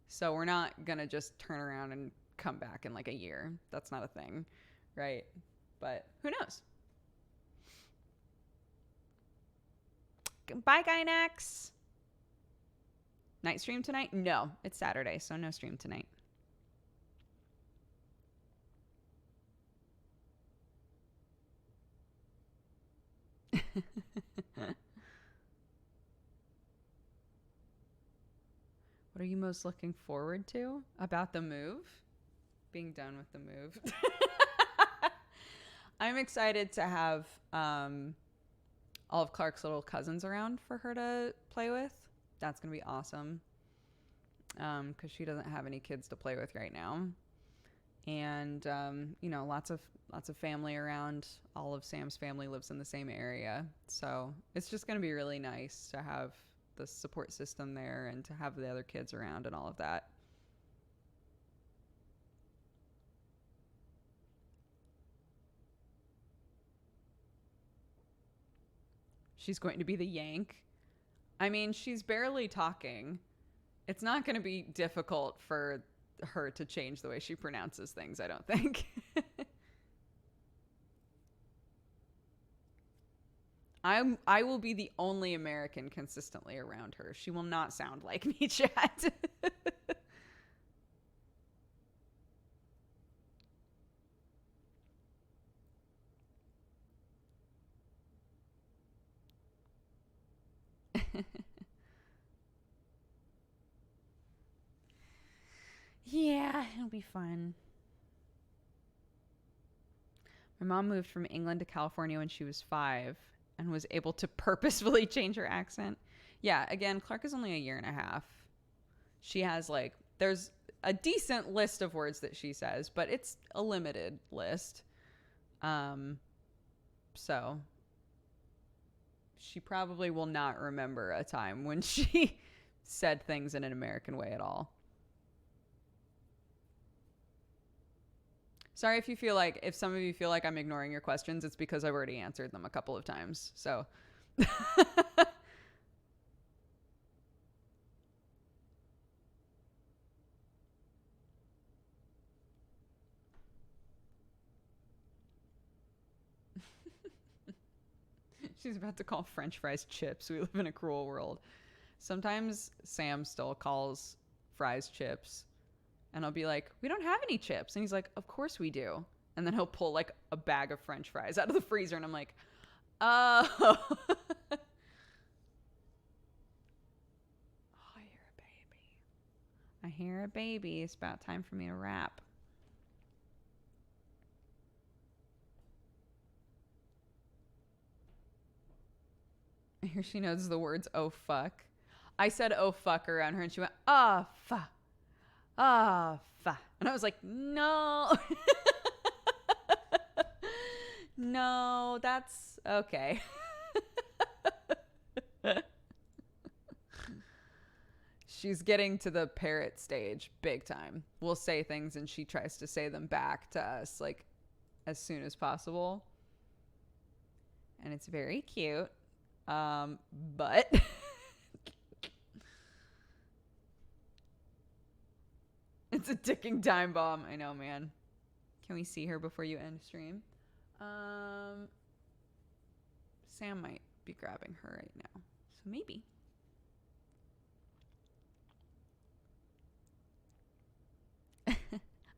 So we're not going to just turn around and come back in like a year. That's not a thing, right? But who knows? Bye, Gynax. Night stream tonight? No, it's Saturday, so no stream tonight. What are you most looking forward to about the move? Being done with the move. I'm excited to have all of Clark's little cousins around for her to play with. That's going to be awesome. Because she doesn't have any kids to play with right now. And, you know, lots of family around. All of Sam's family lives in the same area. So it's just going to be really nice to have the support system there and to have the other kids around and all of that. She's going to be the Yank. I mean, she's barely talking. It's not going to be difficult for her to change the way she pronounces things, I don't think. I will be the only American consistently around her. She will not sound like me, chat. Yeah, it'll be fun. My mom moved from England to California when she was 5 and was able to purposefully change her accent. Yeah, again, Clark is only a year and a half. She has there's a decent list of words that she says, but it's a limited list. So she probably will not remember a time when she said things in an American way at all. Sorry if some of you feel like I'm ignoring your questions, it's because I've already answered them a couple of times. So she's about to call French fries chips. We live in a cruel world. Sometimes Sam still calls fries chips. And I'll be like, we don't have any chips. And he's like, of course we do. And then he'll pull like a bag of French fries out of the freezer. And I'm like, oh. Oh, I hear a baby. I hear a baby. It's about time for me to rap. I hear she knows the words, oh, fuck. I said, oh, fuck around her. And she went, oh, fuck. Ah, and I was like, no. No, that's okay. She's getting to the parrot stage big time. We'll say things and she tries to say them back to us like as soon as possible. And it's very cute. But It's a ticking time bomb. I know, man. Can we see her before you end stream? Sam might be grabbing her right now. So maybe.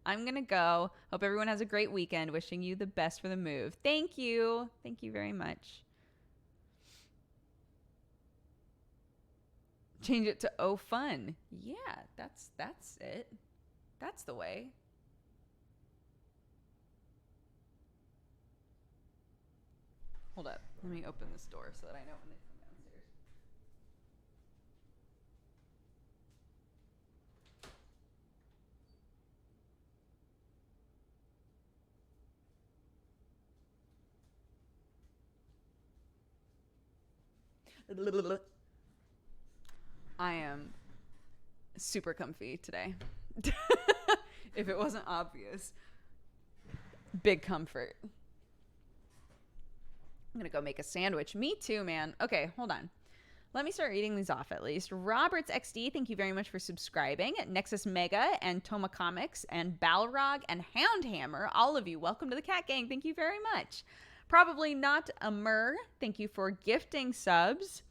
I'm going to go. Hope everyone has a great weekend. Wishing you the best for the move. Thank you. Thank you very much. Change it to oh fun. Yeah, that's it. That's the way. Hold up. Let me open this door so that I know when they come downstairs. I am super comfy today. If it wasn't obvious. Big comfort. I'm going to go make a sandwich. Me too, man. Okay, hold on. Let me start reading these off at least. Roberts XD, thank you very much for subscribing. Nexus Mega and Toma Comics and Balrog and Houndhammer, all of you, welcome to the Cat Gang. Thank you very much. Probably Not a Mur, thank you for gifting subs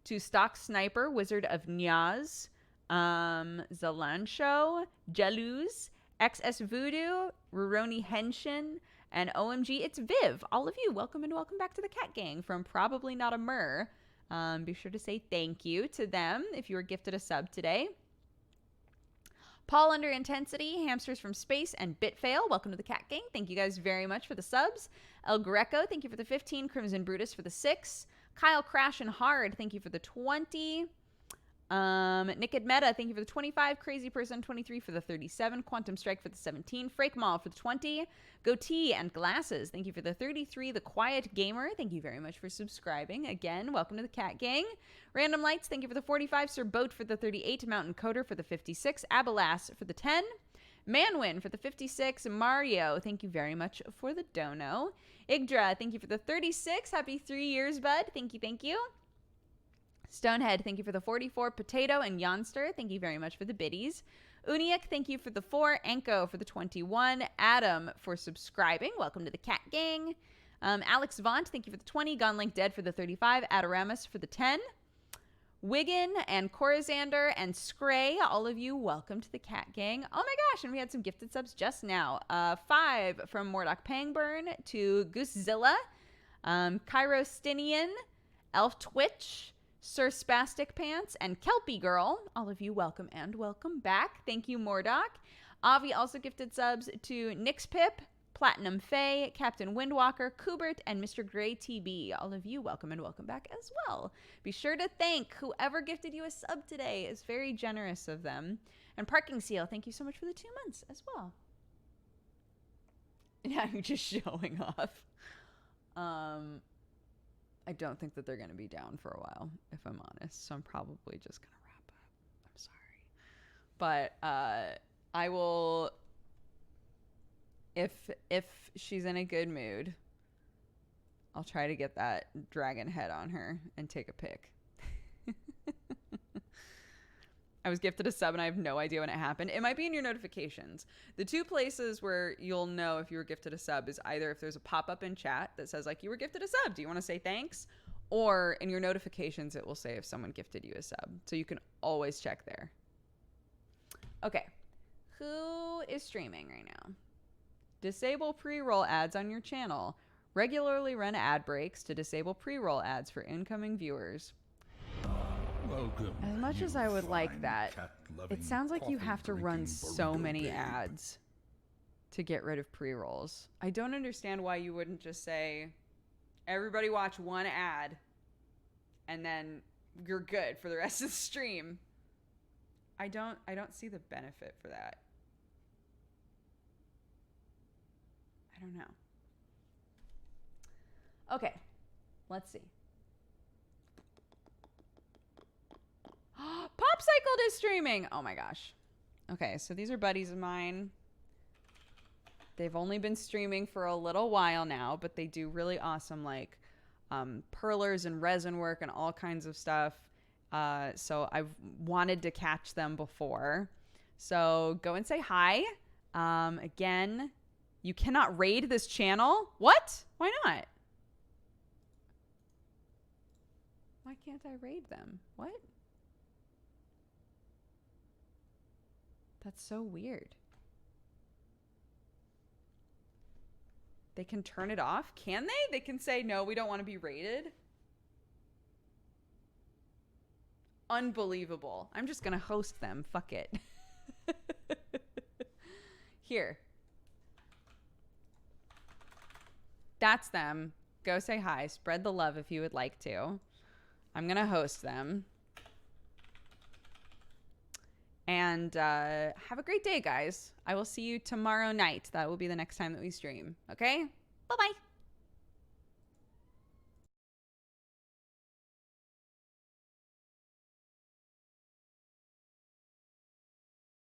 to Stock Sniper, Wizard of Nyaz, Zalancho, Jalouse, XS Voodoo, Ruroni Henshin, and OMG, it's Viv. All of you, welcome and welcome back to the Cat Gang from Probably Not a Mur. Be sure to say thank you to them if you were gifted a sub today. Paul Under Intensity, Hamsters from Space, and Bitfail, welcome to the Cat Gang. Thank you guys very much for the subs. El Greco, thank you for the 15. Crimson Brutus for the 6. Kyle Crash and Hard, thank you for the 20. Nicked Meta, thank you for the 25. Crazy Person 23 for the 37. Quantum Strike for the 17. Frake Mall for the 20. Goatee and Glasses, thank you for the 33. The Quiet Gamer, thank you very much for subscribing. Again, welcome to the Cat Gang. Random Lights, thank you for the 45. Sir Boat for the 38. Mountain Coder for the 56. Abelas for the 10. Manwin for the 56. Mario, thank you very much for the dono. Igdra, thank you for the 36. Happy 3 years, bud. Thank you, thank you. Stonehead, thank you for the 44. Potato and Yonster, thank you very much for the biddies. Uniak, thank you for the 4. Anko for the 21. Adam for subscribing. Welcome to the Cat Gang. Alex Vaunt, thank you for the 20. Gonlink Dead for the 35. Adoramus for the 10. Wiggin and Corazander and Scray, all of you, welcome to the Cat Gang. Oh my gosh, and we had some gifted subs just now. 5 from Mordock Pangburn to Goosezilla, Kyrostinian, Elf Twitch, Sir Spastic Pants, and Kelpie Girl. All of you, welcome and welcome back. Thank you, Mordock. Avi also gifted subs to Nix Pip, Platinum Faye, Captain Windwalker, Kubert, and Mr. Gray TB. All of you, welcome and welcome back as well. Be sure to thank whoever gifted you a sub today. It's very generous of them. And Parking Seal, thank you so much for the 2 months as well. Yeah, you're just showing off. I don't think that they're going to be down for a while, if I'm honest. So I'm probably just going to wrap up. I'm sorry. But I will... If she's in a good mood, I'll try to get that dragon head on her and take a pic. I was gifted a sub and I have no idea when it happened. It might be in your notifications. The 2 places where you'll know if you were gifted a sub is either if there's a pop-up in chat that says like, you were gifted a sub, do you want to say thanks? Or in your notifications, it will say if someone gifted you a sub. So you can always check there. Okay. Who is streaming right now? Disable pre-roll ads on your channel. Regularly run ad breaks to disable pre-roll ads for incoming viewers. Welcome. As much as I would like that, it sounds like you have to run so many ads to get rid of pre-rolls. I don't understand why you wouldn't just say, everybody watch 1 ad, and then you're good for the rest of the stream. I don't see the benefit for that. I don't know. Okay, let's see. Popcycled is streaming. Oh my gosh. Okay, so these are buddies of mine. They've only been streaming for a little while now, but they do really awesome like perlers and resin work and all kinds of stuff. So I've wanted to catch them before. So go and say hi. Again, you cannot raid this channel. What? Why not? Why can't I raid them? What? That's so weird. They can turn it off? Can they? They can say, no, we don't want to be raided. Unbelievable. I'm just going to host them. Fuck it. Here. That's them. Go say hi. Spread the love if you would like to. I'm going to host them. And have a great day, guys. I will see you tomorrow night. That will be the next time that we stream. Okay? Bye-bye.